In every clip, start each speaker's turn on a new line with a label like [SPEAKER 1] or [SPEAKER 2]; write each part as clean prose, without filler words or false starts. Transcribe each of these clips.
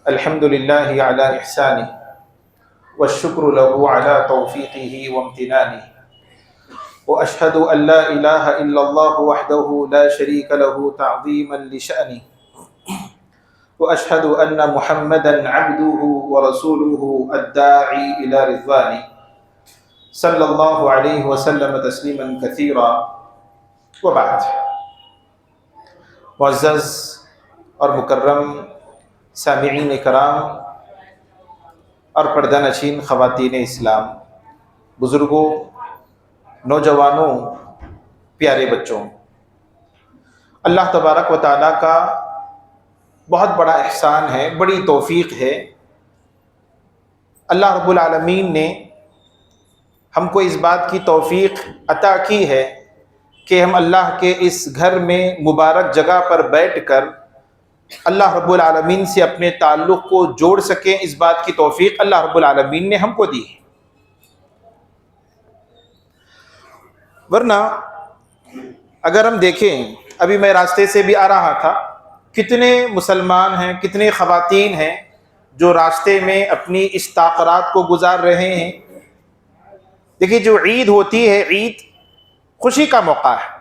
[SPEAKER 1] الحمد لله على إحسانه والشكر له على توفيقه وامتنانه وأشهد أن لا إله إلا الله وحده لا شريك له تعظيما لشأنه وأشهد أن محمدا عبده ورسوله الداعي إلى رضوانه صلى الله عليه وسلم تسليما كثيرا وبعد. معزز اور مکرم سامعین کرام اور پردہ نشین خواتین اسلام، بزرگوں، نوجوانوں، پیارے بچوں، اللہ تبارک و تعالیٰ کا بہت بڑا احسان ہے، بڑی توفیق ہے. اللہ رب العالمین نے ہم کو اس بات کی توفیق عطا کی ہے کہ ہم اللہ کے اس گھر میں مبارک جگہ پر بیٹھ کر اللہ رب العالمین سے اپنے تعلق کو جوڑ سکیں. اس بات کی توفیق اللہ رب العالمین نے ہم کو دی ہے. ورنہ اگر ہم دیکھیں، ابھی میں راستے سے بھی آ رہا تھا، کتنے مسلمان ہیں، کتنے خواتین ہیں جو راستے میں اپنی اس تاخرات کو گزار رہے ہیں. دیکھیے، جو عید ہوتی ہے، عید خوشی کا موقع ہے،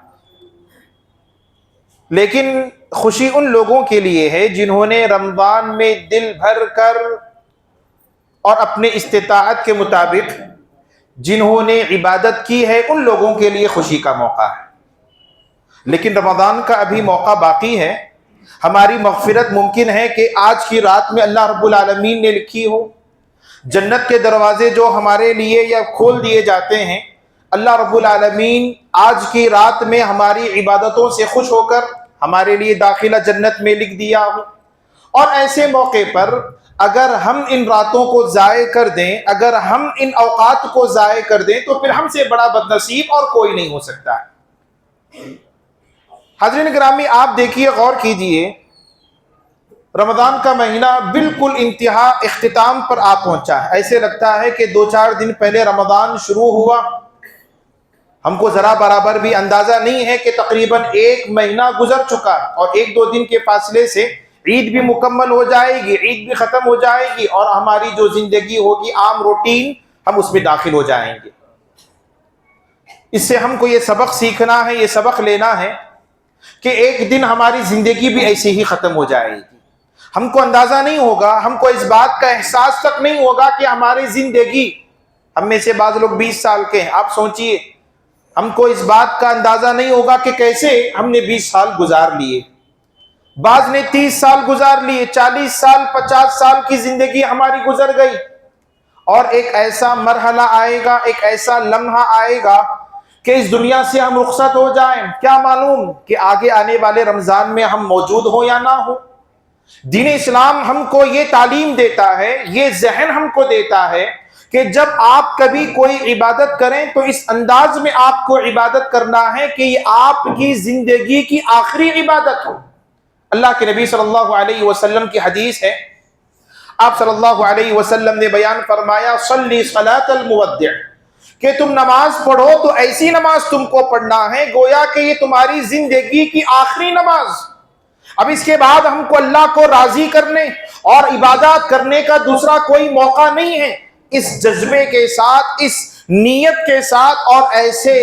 [SPEAKER 1] لیکن خوشی ان لوگوں کے لیے ہے جنہوں نے رمضان میں دل بھر کر اور اپنے استطاعت کے مطابق جنہوں نے عبادت کی ہے، ان لوگوں کے لیے خوشی کا موقع ہے. لیکن رمضان کا ابھی موقع باقی ہے. ہماری مغفرت ممکن ہے کہ آج کی رات میں اللہ رب العالمین نے لکھی ہو. جنت کے دروازے جو ہمارے لیے یا کھول دیے جاتے ہیں، اللہ رب العالمین آج کی رات میں ہماری عبادتوں سے خوش ہو کر ہمارے لیے داخلہ جنت میں لکھ دیا ہو. اور ایسے موقع پر اگر ہم ان راتوں کو ضائع کر دیں، اگر ہم ان اوقات کو ضائع کر دیں، تو پھر ہم سے بڑا بد نصیب اور کوئی نہیں ہو سکتا ہے. حاضرین گرامی، آپ دیکھیے، غور کیجئے، رمضان کا مہینہ بالکل انتہا اختتام پر آ پہنچا ہے. ایسے لگتا ہے کہ 2-4 دن پہلے رمضان شروع ہوا. ہم کو ذرا برابر بھی اندازہ نہیں ہے کہ تقریباً 1 مہینہ گزر چکا، اور 1-2 دن کے فاصلے سے عید بھی مکمل ہو جائے گی، عید بھی ختم ہو جائے گی، اور ہماری جو زندگی ہوگی عام روٹین، ہم اس میں داخل ہو جائیں گے. اس سے ہم کو یہ سبق سیکھنا ہے، یہ سبق لینا ہے کہ ایک دن ہماری زندگی بھی ایسے ہی ختم ہو جائے گی. ہم کو اندازہ نہیں ہوگا، ہم کو اس بات کا احساس تک نہیں ہوگا کہ ہماری زندگی، ہم میں سے بعض لوگ 20 سال کے ہیں. آپ سوچئے، ہم کو اس بات کا اندازہ نہیں ہوگا کہ کیسے ہم نے 20 سال گزار لیے. بعض نے 30 سال گزار لیے، 40 سال، 50 سال کی زندگی ہماری گزر گئی. اور ایک ایسا مرحلہ آئے گا، ایک ایسا لمحہ آئے گا کہ اس دنیا سے ہم رخصت ہو جائیں. کیا معلوم کہ آگے آنے والے رمضان میں ہم موجود ہوں یا نہ ہوں. دین اسلام ہم کو یہ تعلیم دیتا ہے، یہ ذہن ہم کو دیتا ہے کہ جب آپ کبھی کوئی عبادت کریں تو اس انداز میں آپ کو عبادت کرنا ہے کہ یہ آپ کی زندگی کی آخری عبادت ہو. اللہ کے نبی صلی اللہ علیہ وسلم کی حدیث ہے، آپ صلی اللہ علیہ وسلم نے بیان فرمایا، صلی صلاۃ المودع، کہ تم نماز پڑھو تو ایسی نماز تم کو پڑھنا ہے گویا کہ یہ تمہاری زندگی کی آخری نماز. اب اس کے بعد ہم کو اللہ کو راضی کرنے اور عبادات کرنے کا دوسرا کوئی موقع نہیں ہے. اس جذبے کے ساتھ، اس نیت کے ساتھ اور ایسے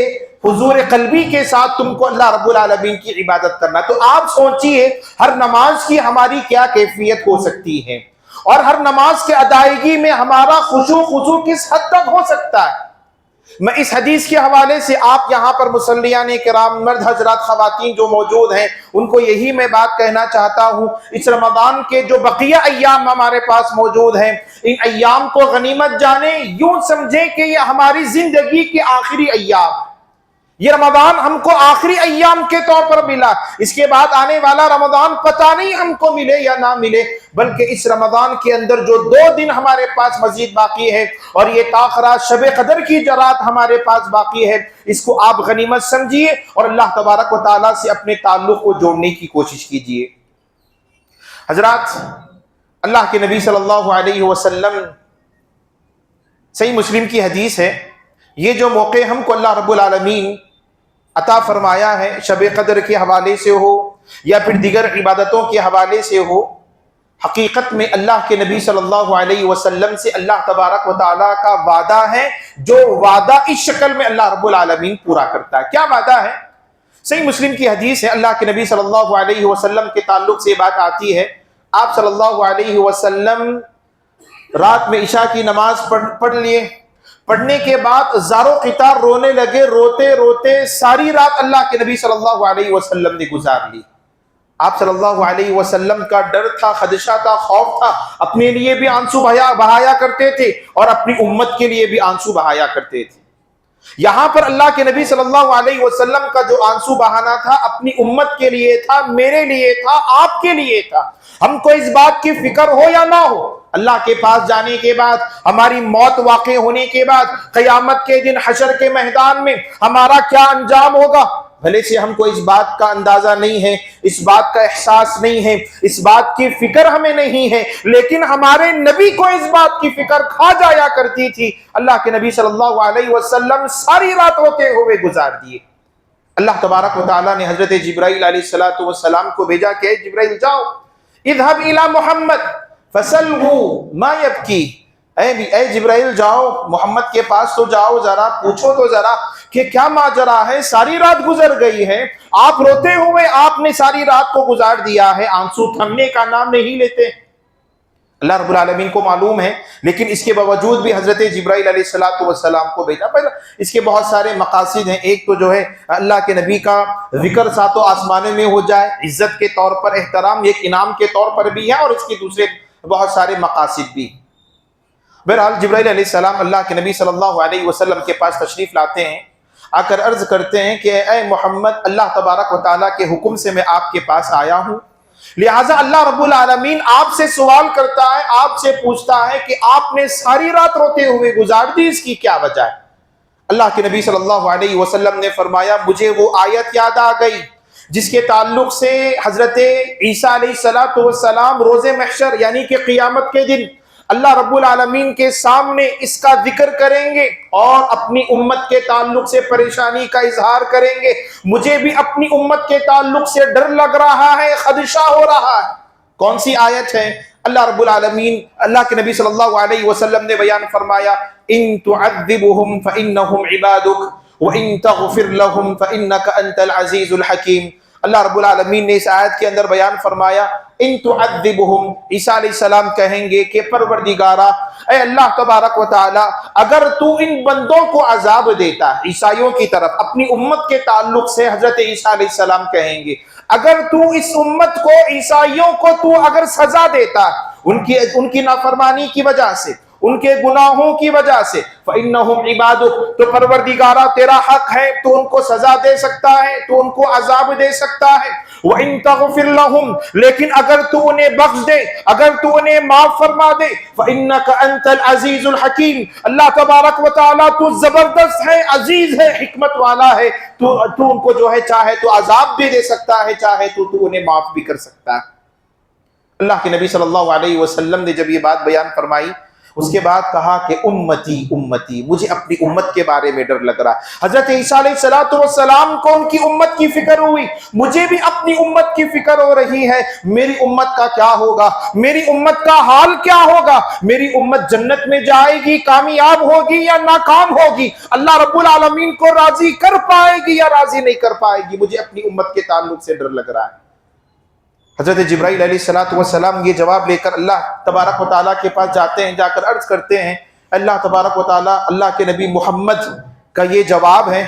[SPEAKER 1] حضور قلبی کے ساتھ تم کو اللہ رب العالمین کی عبادت کرنا. تو آپ سوچئے ہر نماز کی ہماری کیا کیفیت ہو سکتی ہے، اور ہر نماز کے ادائیگی میں ہمارا خضوع کس حد تک ہو سکتا ہے. میں اس حدیث کے حوالے سے آپ یہاں پر مصلیان کرام، مرد حضرات، خواتین جو موجود ہیں، ان کو یہی میں بات کہنا چاہتا ہوں، اس رمضان کے جو بقیہ ایام ہمارے پاس موجود ہیں، ان ایام کو غنیمت جانیں. یوں سمجھیں کہ یہ ہماری زندگی کے آخری ایام ہیں. یہ رمضان ہم کو آخری ایام کے طور پر ملا. اس کے بعد آنے والا رمضان پتہ نہیں ہم کو ملے یا نہ ملے، بلکہ اس رمضان کے اندر جو 2 دن ہمارے پاس مزید باقی ہے، اور یہ تاخرات شب قدر کی جو رات ہمارے پاس باقی ہے، اس کو آپ غنیمت سمجھیے اور اللہ تبارک و تعالیٰ سے اپنے تعلق کو جوڑنے کی کوشش کیجیے. حضرات، اللہ کے نبی صلی اللہ علیہ وسلم، صحیح مسلم کی حدیث ہے، یہ جو موقع ہم کو اللہ رب العالمین عطا فرمایا ہے، شب قدر کے حوالے سے ہو یا پھر دیگر عبادتوں کے حوالے سے ہو، حقیقت میں اللہ کے نبی صلی اللہ علیہ وسلم سے اللہ تبارک و تعالیٰ کا وعدہ ہے، جو وعدہ اس شکل میں اللہ رب العالمین پورا کرتا ہے۔ کیا وعدہ ہے؟ صحیح مسلم کی حدیث ہے، اللہ کے نبی صلی اللہ علیہ وسلم کے تعلق سے بات آتی ہے، آپ صلی اللہ علیہ وسلم رات میں عشاء کی نماز پڑھ لیے، پڑھنے کے بعد زارو قطار رونے لگے، روتے روتے ساری رات اللہ کے نبی صلی اللہ علیہ وسلم نے گزار لی۔ آپ صلی اللہ علیہ وسلم کا ڈر تھا، خدشہ تھا، خوف تھا، اپنے لیے بھی آنسو بہایا کرتے تھے اور اپنی امت کے لیے بھی آنسو بہایا کرتے تھے۔ یہاں پر اللہ کے نبی صلی اللہ علیہ وسلم کا جو آنسو بہانا تھا اپنی امت کے لیے تھا، میرے لیے تھا، آپ کے لیے تھا۔ ہم کو اس بات کی فکر ہو یا نہ ہو، اللہ کے پاس جانے کے بعد، ہماری موت واقع ہونے کے بعد، قیامت کے دن حشر کے میدان میں ہمارا کیا انجام ہوگا، بھلے سے ہم کو اس بات کا اندازہ نہیں ہے، اس بات کا احساس نہیں ہے، اس بات کی فکر ہمیں نہیں ہے، لیکن ہمارے نبی کو اس بات کی فکر کھا جایا کرتی تھی۔ اللہ کے نبی صلی اللہ علیہ وسلم ساری رات روتے ہوئے گزار دیے۔ اللہ تبارک و تعالیٰ نے حضرت جبرائیل علیہ السلام کو بھیجا کہ اے جبرائیل جاؤ، اذهب الى محمد فسلہ ما یبکی، اے جبرائیل جاؤ محمد کے پاس تو جاؤ، ذرا پوچھو تو ذرا کہ کیا ماجرا ہے، ساری رات گزر گئی ہے، آپ روتے ہوئے آپ نے ساری رات کو گزار دیا ہے، آنسو تھمنے کا نام نہیں لیتے۔ اللہ رب العالمین کو معلوم ہے، لیکن اس کے باوجود بھی حضرت جبرائیل علیہ السلام کو بھیجا۔ پہلے اس کے بہت سارے مقاصد ہیں، ایک تو جو ہے اللہ کے نبی کا ذکر ساتوں آسمانوں میں ہو جائے، عزت کے طور پر، احترام ایک انعام کے طور پر بھی ہے، اور اس کے دوسرے بہت سارے مقاصد بھی۔ بہرحال جبرائیل علیہ السلام اللہ کے نبی صلی اللہ علیہ وسلم کے پاس تشریف لاتے ہیں، آ کر عرض کرتے ہیں کہ اے محمد، اللہ تبارک و تعالیٰ کے حکم سے میں آپ کے پاس آیا ہوں، لہٰذا اللہ رب العالمین آپ سے سوال کرتا ہے، آپ سے پوچھتا ہے کہ آپ نے ساری رات روتے ہوئے گزار دی، اس کی کیا وجہ ہے؟ اللہ کے نبی صلی اللہ علیہ وسلم نے فرمایا، مجھے وہ آیت یاد آ گئی جس کے تعلق سے حضرت عیسیٰ علیہ السلام روز محشر یعنی کہ قیامت کے دن اللہ رب العالمین کے سامنے اس کا ذکر کریں گے اور اپنی امت کے تعلق سے پریشانی کا اظہار کریں گے۔ مجھے بھی اپنی امت کے تعلق سے ڈر لگ رہا ہے، خدشہ ہو رہا ہے۔ کون سی آیت ہے؟ اللہ رب العالمین، اللہ کے نبی صلی اللہ علیہ وسلم نے بیان فرمایا، ان تعذبهم فانهم عبادك وان تغفر لهم فانك انت العزیز الحکیم۔ اللہ رب العالمین نے اس آیت کے اندر بیان فرمایا، ان تعذبهم، عیسیٰ علیہ السلام کہیں گے کہ پروردگارا، اے اللہ تبارک و تعالی، اگر تو ان بندوں کو عذاب دیتا، عیسائیوں کی طرف اپنی امت کے تعلق سے حضرت عیسیٰ علیہ السلام کہیں گے، اگر تو اس امت کو، عیسائیوں کو تو اگر سزا دیتا ان کی نافرمانی کی وجہ سے، ان کے گناہوں کی وجہ سے، فَإِنَّهُمْ عِبَادُكَ، تو پروردگارہ تیرا حق ہے، تو ان کو سزا دے سکتا ہے، تو ان کو عذاب دے سکتا ہے۔ وَإِن تَغْفِرْ لَهُمْ، لیکن اگر تو انہیں بخش دے، اگر تو انہیں معاف فرما دے، فَإِنَّكَ أَنْتَ الْعَزِيزُ الْحَكِيمُ، اللہ تبارک و تعالیٰ تو زبردست ہے، عزیز ہے، حکمت والا ہے، تو ان کو جو ہے چاہے تو عذاب بھی دے سکتا ہے، چاہے تو انہیں معاف بھی کر سکتا ہے۔ اللہ کے نبی صلی اللہ علیہ وسلم نے جب یہ بات بیان فرمائی، اس کے بعد کہا کہ امتی امتی، مجھے اپنی امت کے بارے میں ڈر لگ رہا ہے۔ حضرت عیسیٰ علیہ السلام کو ان کی امت کی فکر ہوئی، مجھے بھی اپنی امت کی فکر ہو رہی ہے، میری امت کا کیا ہوگا، میری امت کا حال کیا ہوگا، میری امت جنت میں جائے گی، کامیاب ہوگی یا ناکام ہوگی، اللہ رب العالمین کو راضی کر پائے گی یا راضی نہیں کر پائے گی، مجھے اپنی امت کے تعلق سے ڈر لگ رہا ہے۔ حضرت جبرائیل علیہ السلام یہ جواب لے کر اللہ تبارک و تعالیٰ کے پاس جاتے ہیں، جا کر عرض کرتے ہیں، اللہ تبارک و تعالیٰ، اللہ کے نبی محمد کا یہ جواب ہے۔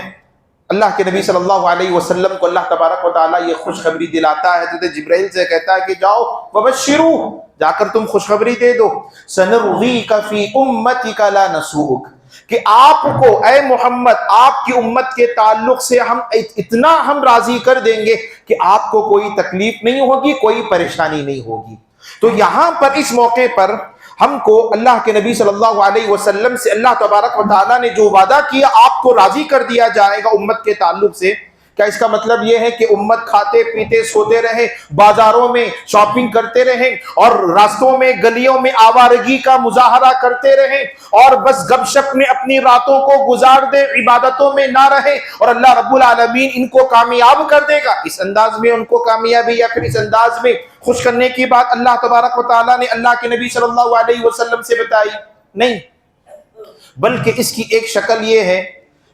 [SPEAKER 1] اللہ کے نبی صلی اللہ علیہ وسلم کو اللہ تبارک و تعالیٰ یہ خوشخبری دلاتا ہے، حضرت جبرائیل سے کہتا ہے کہ جاؤ وبشروا، جا کر تم خوشخبری دے دو، سنرغیک فی امتک لا نسوءک، کہ آپ کو اے محمد، آپ کی امت کے تعلق سے ہم اتنا راضی کر دیں گے کہ آپ کو کوئی تکلیف نہیں ہوگی، کوئی پریشانی نہیں ہوگی۔ تو یہاں پر اس موقع پر ہم کو اللہ کے نبی صلی اللہ علیہ وسلم سے اللہ تبارک و تعالیٰ نے جو وعدہ کیا آپ کو راضی کر دیا جائے گا امت کے تعلق سے، کیا اس کا مطلب یہ ہے کہ امت کھاتے پیتے سوتے رہے، بازاروں میں شاپنگ کرتے رہیں اور راستوں میں گلیوں میں آوارگی کا مظاہرہ کرتے رہیں اور بس گپ شپ میں اپنی راتوں کو گزار دے، عبادتوں میں نہ رہے اور اللہ رب العالمین ان کو کامیاب کر دے گا؟ اس انداز میں ان کو کامیابی یا پھر اس انداز میں خوش کرنے کی بات اللہ تبارک و تعالیٰ نے اللہ کے نبی صلی اللہ علیہ وسلم سے بتائی؟ نہیں، بلکہ اس کی ایک شکل یہ ہے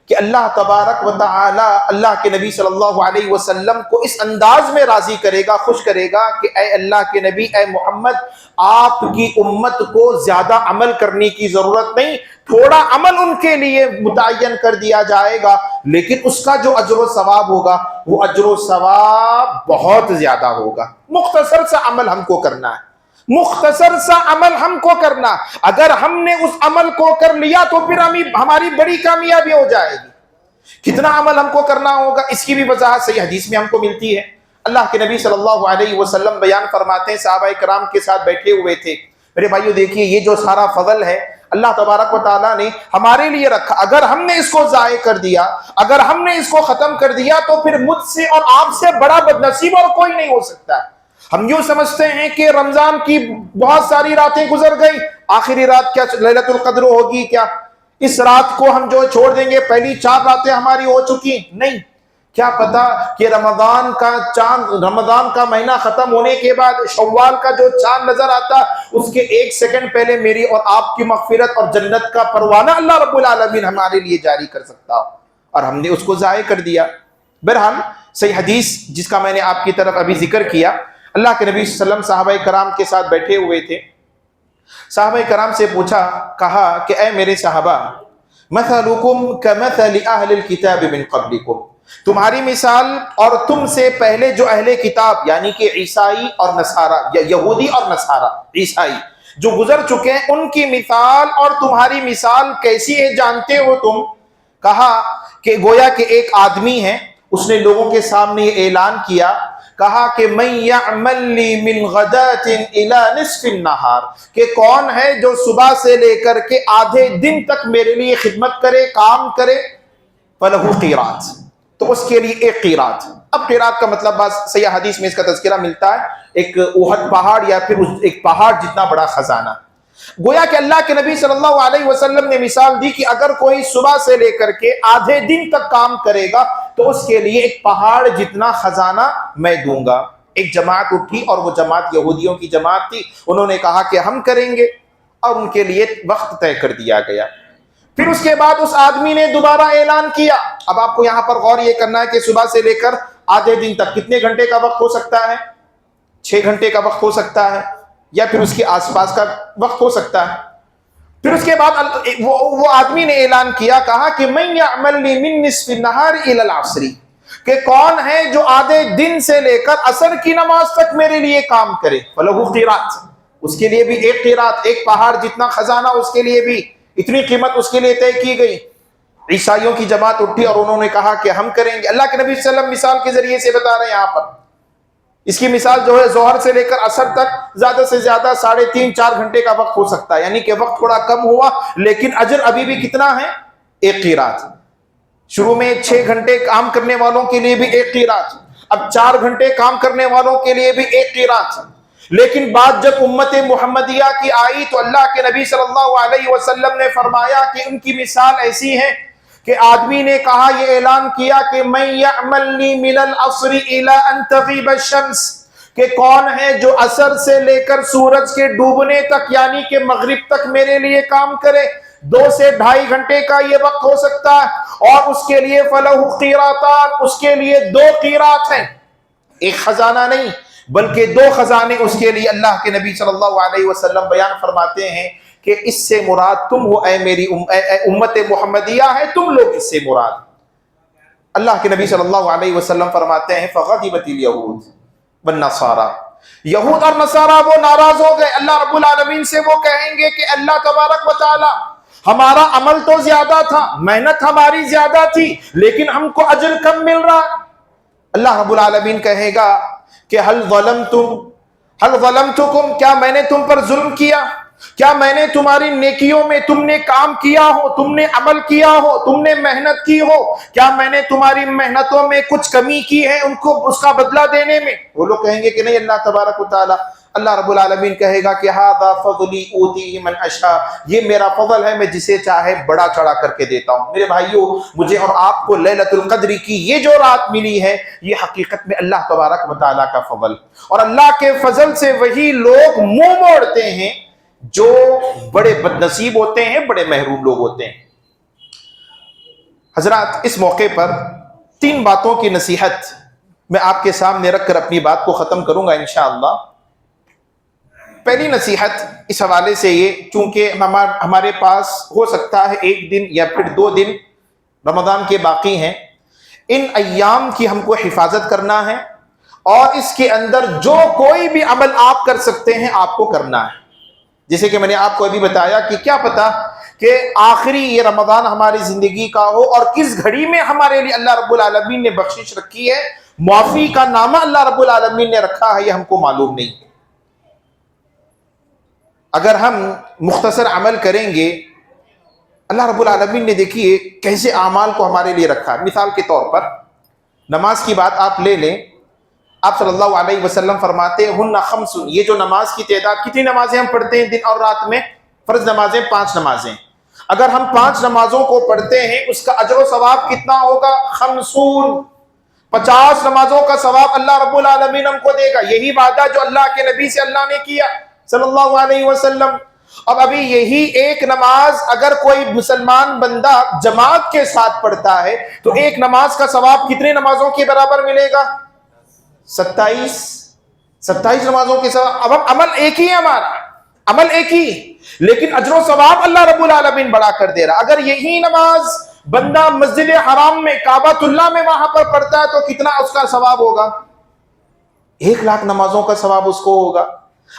[SPEAKER 1] کہ اللہ تبارک و تعالی اللہ کے نبی صلی اللہ علیہ وسلم کو اس انداز میں راضی کرے گا، خوش کرے گا کہ اے اللہ کے نبی، اے محمد، آپ کی امت کو زیادہ عمل کرنے کی ضرورت نہیں، تھوڑا عمل ان کے لیے متعین کر دیا جائے گا، لیکن اس کا جو اجر و ثواب ہوگا وہ اجر و ثواب بہت زیادہ ہوگا۔ مختصر سا عمل ہم کو کرنا ہے، مختصر سا عمل ہم کو کرنا، اگر ہم نے اس عمل کو کر لیا تو پھر ہماری بڑی کامیابی ہو جائے گی۔ کتنا عمل ہم کو کرنا ہوگا اس کی بھی وضاحت صحیح حدیث میں ہم کو ملتی ہے۔ اللہ کے نبی صلی اللہ علیہ وسلم بیان فرماتے ہیں، صحابہ کرام کے ساتھ بیٹھے ہوئے تھے، میرے بھائیو دیکھیے یہ جو سارا فضل ہے اللہ تبارک و تعالیٰ نے ہمارے لیے رکھا، اگر ہم نے اس کو ضائع کر دیا، اگر ہم نے اس کو ختم کر دیا تو پھر مجھ سے اور آپ سے بڑا بدنصیب اور کوئی نہیں ہو سکتا۔ ہم یوں سمجھتے ہیں کہ رمضان کی بہت ساری راتیں گزر گئی، آخری رات کیا لیلۃ القدر ہوگی کیا؟ اس رات کو ہم جو چھوڑ دیں گے پہلی 4 راتیں ہماری ہو چکی؟ نہیں، کیا پتا کہ رمضان کا چاند، رمضان کا مہینہ ختم ہونے کے بعد شوال کا جو چاند نظر آتا اس کے 1 سیکنڈ پہلے میری اور آپ کی مغفرت اور جنت کا پروانہ اللہ رب العالمین ہمارے لیے جاری کر سکتا ہو، اور ہم نے اس کو ضائع کر دیا۔ بہرحال صحیح حدیث جس کا میں نے آپ کی طرف ابھی ذکر کیا، اللہ کے نبی صلی اللہ علیہ وسلم صحابہ کرام کے ساتھ بیٹھے ہوئے تھے، صحابہ کرام سے پوچھا، کہا کہ اے میرے صحابہ، مثلکم کمثل اہل الکتاب من قبلکم، تمہاری مثال اور تم سے پہلے جو اہل کتاب یعنی کہ عیسائی اور نصارہ یا یہودی اور نصارہ عیسائی جو گزر چکے ہیں ان کی مثال اور تمہاری مثال کیسی ہے جانتے ہو تم؟ کہا کہ گویا کہ ایک آدمی ہے، اس نے لوگوں کے سامنے یہ اعلان کیا، کہا کہ من یعمل لی من غدات الی نصف النہار، کہ کون ہے جو صبح سے لے کر کے آدھے دن تک میرے لیے خدمت کرے، کام کرے، فلہ قیرات، تو اس کے لیے 1 قیرات۔ اب قیرات کا مطلب بس صحیح حدیث میں اس کا تذکرہ ملتا ہے، ایک احد پہاڑ یا پھر ایک پہاڑ جتنا بڑا خزانہ۔ گویا کہ اللہ کے نبی صلی اللہ علیہ وسلم نے مثال دی کہ اگر کوئی صبح سے لے کر کے آدھے دن تک کام کرے گا تو اس کے لیے ایک پہاڑ جتنا خزانہ میں دوں گا۔ ایک جماعت اٹھی اور وہ جماعت یہودیوں کی جماعت تھی، انہوں نے کہا کہ ہم کریں گے، اور ان کے لیے وقت طے کر دیا گیا۔ پھر اس کے بعد اس آدمی نے دوبارہ اعلان کیا۔ اب آپ کو یہاں پر غور یہ کرنا ہے کہ صبح سے لے کر آدھے دن تک کتنے گھنٹے کا وقت ہو سکتا ہے؟ 6 گھنٹے کا وقت ہو سکتا ہے، یا پھر اس کے آس پاس کا وقت ہو سکتا ہے۔ پھر اس کے بعد وہ آدمی نے اعلان کیا، کہا کہ من یعمل لی من نصف النہار الی العصر، کہ کون ہے جو آدھے دن سے لے کر عصر کی نماز تک میرے لیے کام کرے، فلہ قیرات، اس کے لیے بھی 1 قیرات، ایک پہاڑ جتنا خزانہ، اس کے لیے بھی اتنی قیمت اس کے لیے طے کی گئی۔ عیسائیوں کی جماعت اٹھی اور انہوں نے کہا کہ ہم کریں گے۔ اللہ کے نبی صلی اللہ علیہ وسلم مثال کے ذریعے سے بتا رہے ہیں یہاں پر، اس کی مثال جو ہے ظہر سے لے کر عصر تک زیادہ سے زیادہ 3.5-4 گھنٹے کا وقت ہو سکتا ہے، یعنی کہ وقت تھوڑا کم ہوا لیکن اجر ابھی بھی کتنا ہے؟ 1 قیرات۔ شروع میں 6 گھنٹے کام کرنے والوں کے لیے بھی 1 قیرات، اب 4 گھنٹے کام کرنے والوں کے لیے بھی 1 قیرات۔ لیکن بات جب امت محمدیہ کی آئی تو اللہ کے نبی صلی اللہ علیہ وسلم نے فرمایا کہ ان کی مثال ایسی ہے کہ آدمی نے کہا، یہ اعلان کیا کہ من یعمل لی من العصر الی ان تغیب الشمس، کہ کون ہے جو عصر سے لے کر سورج کے ڈوبنے تک یعنی کہ مغرب تک میرے لیے کام کرے، 2 سے 2.5 گھنٹے کا یہ وقت ہو سکتا ہے، اور اس کے لیے فلہ قیراتان، اس کے لیے 2 قیرات ہیں، ایک خزانہ نہیں بلکہ 2 خزانے اس کے لیے۔ اللہ کے نبی صلی اللہ علیہ وسلم بیان فرماتے ہیں کہ اس سے مراد تم ہو، اے میری امت محمدیہ ہے تم لوگ، اس سے مراد۔ اللہ کے نبی صلی اللہ علیہ وسلم فرماتے ہیں فغضبت الیہود والنصارى، یہود اور نصارہ وہ ناراض ہو گئے اللہ رب العالمین سے، وہ کہیں گے کہ اللہ تبارک و تعالی ہمارا عمل تو زیادہ تھا، محنت ہماری زیادہ تھی، لیکن ہم کو اجر کم مل رہا۔ اللہ رب العالمین کہے گا کہ حل ظلمتکم، کیا میں نے تم پر ظلم کیا؟ کیا میں نے تمہاری نیکیوں میں تم نے کام کیا ہو، تم نے عمل کیا ہو، تم نے محنت کی ہو، کیا میں نے تمہاری محنتوں میں کچھ کمی کی ہے ان کو اس کا بدلہ دینے میں؟ وہ لوگ کہیں گے کہ نہیں اللہ تبارک و تعالی۔ اللہ رب العالمین کہے گا کہ ھذا فضلی اوتیہ من اشاء، یہ میرا فضل ہے، میں جسے چاہے بڑا چڑھا کر کے دیتا ہوں۔ میرے بھائیوں، مجھے اور آپ کو لیلۃ القدر کی یہ جو رات ملی ہے، یہ حقیقت میں اللہ تبارک و تعالیٰ کا فضل، اور اللہ کے فضل سے وہی لوگ منہ موڑتے ہیں جو بڑے بد نصیب ہوتے ہیں، بڑے محروم لوگ ہوتے ہیں۔ حضرات، اس موقع پر 3 باتوں کی نصیحت میں آپ کے سامنے رکھ کر اپنی بات کو ختم کروں گا انشاءاللہ۔ پہلی نصیحت اس حوالے سے یہ، چونکہ ہمارے پاس ہو سکتا ہے 1 دن یا پھر 2 دن رمضان کے باقی ہیں، ان ایام کی ہم کو حفاظت کرنا ہے، اور اس کے اندر جو کوئی بھی عمل آپ کر سکتے ہیں آپ کو کرنا ہے۔ جیسے کہ میں نے آپ کو ابھی بتایا کہ کیا پتا کہ آخری یہ رمضان ہماری زندگی کا ہو، اور کس گھڑی میں ہمارے لیے اللہ رب العالمین نے بخشش رکھی ہے، معافی کا نامہ اللہ رب العالمین نے رکھا ہے، یہ ہم کو معلوم نہیں۔ اگر ہم مختصر عمل کریں گے، اللہ رب العالمین نے دیکھیے کیسے اعمال کو ہمارے لیے رکھا ہے۔ مثال کے طور پر نماز کی بات آپ لے لیں، آپ صلی اللہ علیہ وسلم فرماتے ہیں ہن خمس، یہ جو نماز کی تعداد، کتنی نمازیں ہم پڑھتے ہیں دن اور رات میں؟ فرض نمازیں 5 نمازیں، اگر ہم 5 نمازوں کو پڑھتے ہیں اس کا اجر و ثواب کتنا ہوگا؟ 50 نمازوں کا ثواب اللہ رب العالمین ہم کو دے گا۔ یہی وعدہ جو اللہ کے نبی سے اللہ نے کیا صلی اللہ علیہ وسلم۔ اب ابھی یہی ایک نماز اگر کوئی مسلمان بندہ جماعت کے ساتھ پڑھتا ہے تو ایک نماز کا ثواب کتنے نمازوں کے برابر ملے گا؟ 27 نمازوں کے ثواب۔ اب عمل ایک ہی ہے، ہمارا عمل ایک ہی، لیکن اجر و ثواب اللہ رب العالمین بڑھا کر دے رہا۔ اگر یہی نماز بندہ مسجد حرام میں، کعبۃ اللہ میں وہاں پر پڑھتا ہے تو کتنا اس کا ثواب ہوگا؟ 1,00,000 نمازوں کا ثواب اس کو ہوگا۔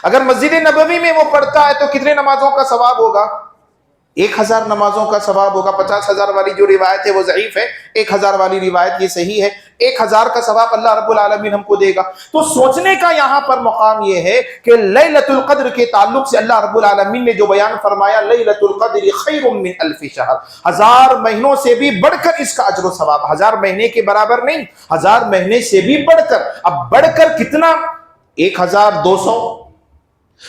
[SPEAKER 1] اگر مسجد نبوی میں وہ پڑھتا ہے تو کتنے نمازوں کا ثواب ہوگا؟ 1,000 نمازوں کا ثواب ہوگا۔ 50,000 والی جو روایت ہے وہ ضعیف ہے، 1,000 والی روایت یہ صحیح ہے، 1,000 کا ثواب اللہ رب العالمین ہم کو دے گا۔ تو سوچنے کا یہاں پر مقام یہ ہے کہ لیلۃ القدر کے تعلق سے اللہ رب العالمین نے جو بیان فرمایا، لیلۃ القدر خیر من 1000 شہر، 1000 مہینوں سے بھی بڑھ کر اس کا اجر و ثواب، 1000 مہینے کے برابر نہیں، 1000 مہینے سے بھی بڑھ کر۔ اب بڑھ کر کتنا؟ 1200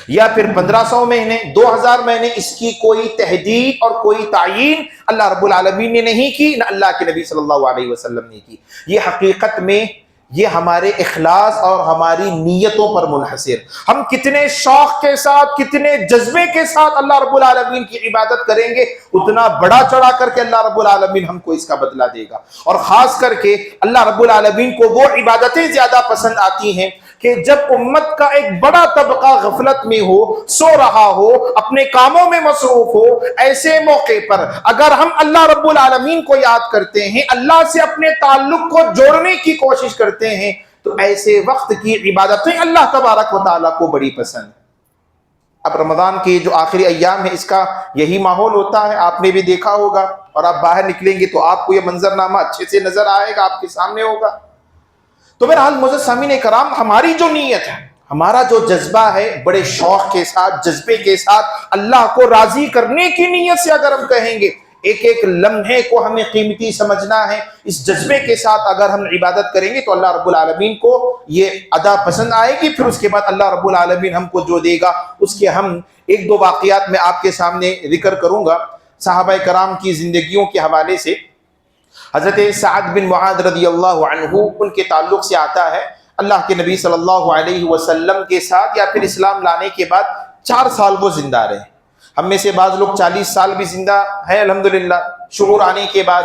[SPEAKER 1] یا پھر 1500 مہینے، 2000 مہینے، اس کی کوئی تحدید اور کوئی تعیین اللہ رب العالمین نے نہیں کی، نہ اللہ کے نبی صلی اللہ علیہ وسلم نے کی۔ یہ حقیقت میں یہ ہمارے اخلاص اور ہماری نیتوں پر منحصر، ہم کتنے شوق کے ساتھ، کتنے جذبے کے ساتھ اللہ رب العالمین کی عبادت کریں گے، اتنا بڑا چڑھا کر کے اللہ رب العالمین ہم کو اس کا بدلہ دے گا۔ اور خاص کر کے اللہ رب العالمین کو وہ عبادتیں زیادہ پسند آتی ہیں کہ جب امت کا ایک بڑا طبقہ غفلت میں ہو، سو رہا ہو، اپنے کاموں میں مصروف ہو، ایسے موقع پر اگر ہم اللہ رب العالمین کو یاد کرتے ہیں، اللہ سے اپنے تعلق کو جوڑنے کی کوشش کرتے ہیں، تو ایسے وقت کی عبادتیں اللہ تبارک و تعالیٰ کو بڑی پسند ہیں۔ اب رمضان کے جو آخری ایام ہے اس کا یہی ماحول ہوتا ہے، آپ نے بھی دیکھا ہوگا، اور آپ باہر نکلیں گے تو آپ کو یہ منظرنامہ اچھے سے نظر آئے گا، آپ کے سامنے ہوگا۔ تو بہرحال معزز سامعین کرام، ہماری جو نیت ہے، ہمارا جو جذبہ ہے، بڑے شوق کے ساتھ، جذبے کے ساتھ اللہ کو راضی کرنے کی نیت سے اگر ہم کہیں گے، ایک ایک لمحے کو ہمیں قیمتی سمجھنا ہے، اس جذبے کے ساتھ اگر ہم عبادت کریں گے تو اللہ رب العالمین کو یہ ادا پسند آئے گی۔ پھر اس کے بعد اللہ رب العالمین ہم کو جو دے گا، اس کے ہم 1-2 واقعات میں آپ کے سامنے ذکر کروں گا صحابہ کرام کی زندگیوں کے حوالے سے۔ حضرت سعد بن معاذ رضی اللہ عنہ، ان کے تعلق سے آتا ہے اللہ کے نبی صلی اللہ علیہ وسلم کے ساتھ، یا پھر اسلام لانے کے بعد 4 سال وہ زندہ رہے۔ ہم میں سے بعض لوگ 40 سال بھی زندہ ہیں الحمدللہ شعور آنے کے بعد۔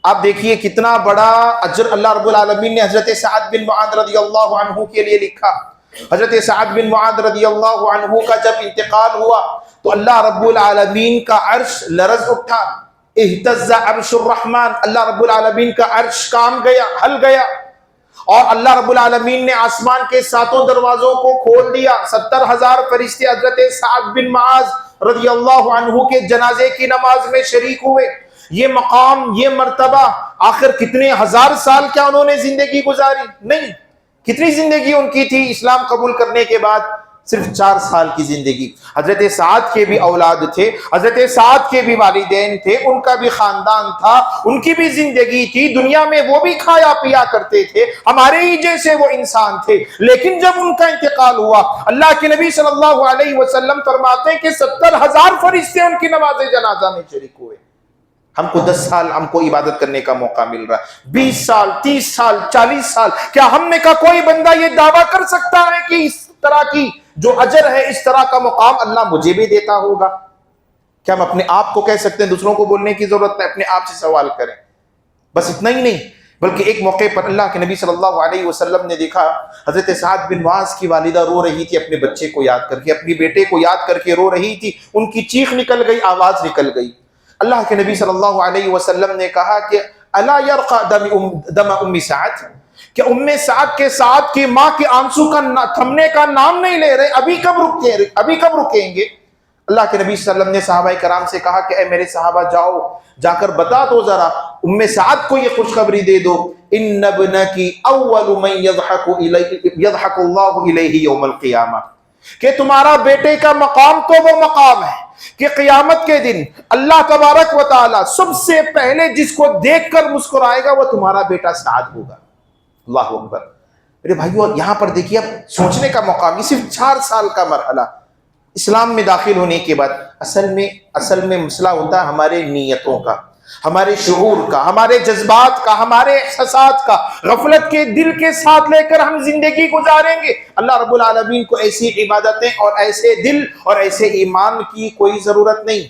[SPEAKER 1] آپ دیکھیے کتنا بڑا اجر اللہ رب العالمین نے حضرت سعد بن معاذ رضی اللہ عنہ کے لیے لکھا۔ حضرت سعد بن معاذ رضی اللہ عنہ کا جب انتقال ہوا تو اللہ رب العالمین کا عرش لرز اٹھا، اہتز عرش الرحمن، اللہ رب العالمین کا عرش کام گیا، ہل گیا، اور اللہ رب العالمین نے آسمان کے 7 دروازوں کو کھول دیا۔ 70,000 فرشتے حضرت سعد بن معاذ رضی اللہ عنہ کے جنازے کی نماز میں شریک ہوئے۔ یہ مقام، یہ مرتبہ، آخر کتنے 1000 سال کیا انہوں نے زندگی گزاری؟ نہیں، کتنی زندگی ان کی تھی اسلام قبول کرنے کے بعد؟ صرف 4 سال کی زندگی. حضرت سعد کے بھی اولاد تھے, حضرت سعد کے بھی والدین تھے, ان کا بھی خاندان تھا, ان کی بھی زندگی تھی, دنیا میں وہ بھی کھایا پیا کرتے تھے, ہمارے ہی جیسے وہ انسان تھے. لیکن جب ان کا انتقال ہوا, اللہ کے نبی صلی اللہ علیہ وسلم فرماتے ہیں کہ 70,000 فرشتے ان کی نماز جنازہ میں شریک ہوئے. ہم کو 10 سال ہم کو عبادت کرنے کا موقع مل رہا ہے, 20 سال, 30 سال, 40 سال. کیا ہم میں کا کوئی بندہ یہ دعویٰ کر سکتا ہے کہ اس طرح کی جو اجر ہے, اس طرح کا مقام اللہ مجھے بھی دیتا ہوگا؟ کیا ہم اپنے آپ کو کہہ سکتے ہیں؟ دوسروں کو بولنے کی ضرورت ہے, اپنے آپ سے سوال کریں. بس اتنا ہی نہیں, بلکہ ایک موقع پر اللہ کے نبی صلی اللہ علیہ وسلم نے دیکھا حضرت سعد بن معاذ کی والدہ رو رہی تھی, اپنے بچے کو یاد کر کے, اپنی بیٹے کو یاد کر کے رو رہی تھی. ان کی چیخ نکل گئی, آواز نکل گئی. اللہ کے نبی صلی اللہ علیہ وسلم نے کہا کہ الا یرقى دم ام سعد, کہ ام سعد کے ساتھ کی ماں کے آنسو کا تھمنے کا نام نہیں لے رہے, ابھی کب رکیں گے؟ اللہ کے نبی صلی اللہ علیہ وسلم نے صحابہ کرام سے کہا کہ اے میرے صحابہ, جاؤ جا کر بتا دو ذرا ام سعد کو یہ خوشخبری دے دو, ان ابنکی اول من یضحک اللہ الیہ یوم القیامہ, کہ تمہارا بیٹے کا مقام تو وہ مقام ہے کہ قیامت کے دن اللہ تبارک و تعالی سب سے پہلے جس کو دیکھ کر مسکرائے گا وہ تمہارا بیٹا سعد ہوگا. اللہ اکبر. میرے بھائیو, یہاں پر دیکھیے, اب سوچنے کا مقام, یہ صرف 4 سال کا مرحلہ. اسلام میں داخل ہونے کے بعد اصل میں مسئلہ ہوتا ہے ہمارے نیتوں کا, ہمارے شعور کا, ہمارے جذبات کا, ہمارے احساسات کا. غفلت کے دل کے ساتھ لے کر ہم زندگی گزاریں گے. اللہ رب العالمین کو ایسی عبادتیں اور ایسے دل اور ایسے ایمان کی کوئی ضرورت نہیں.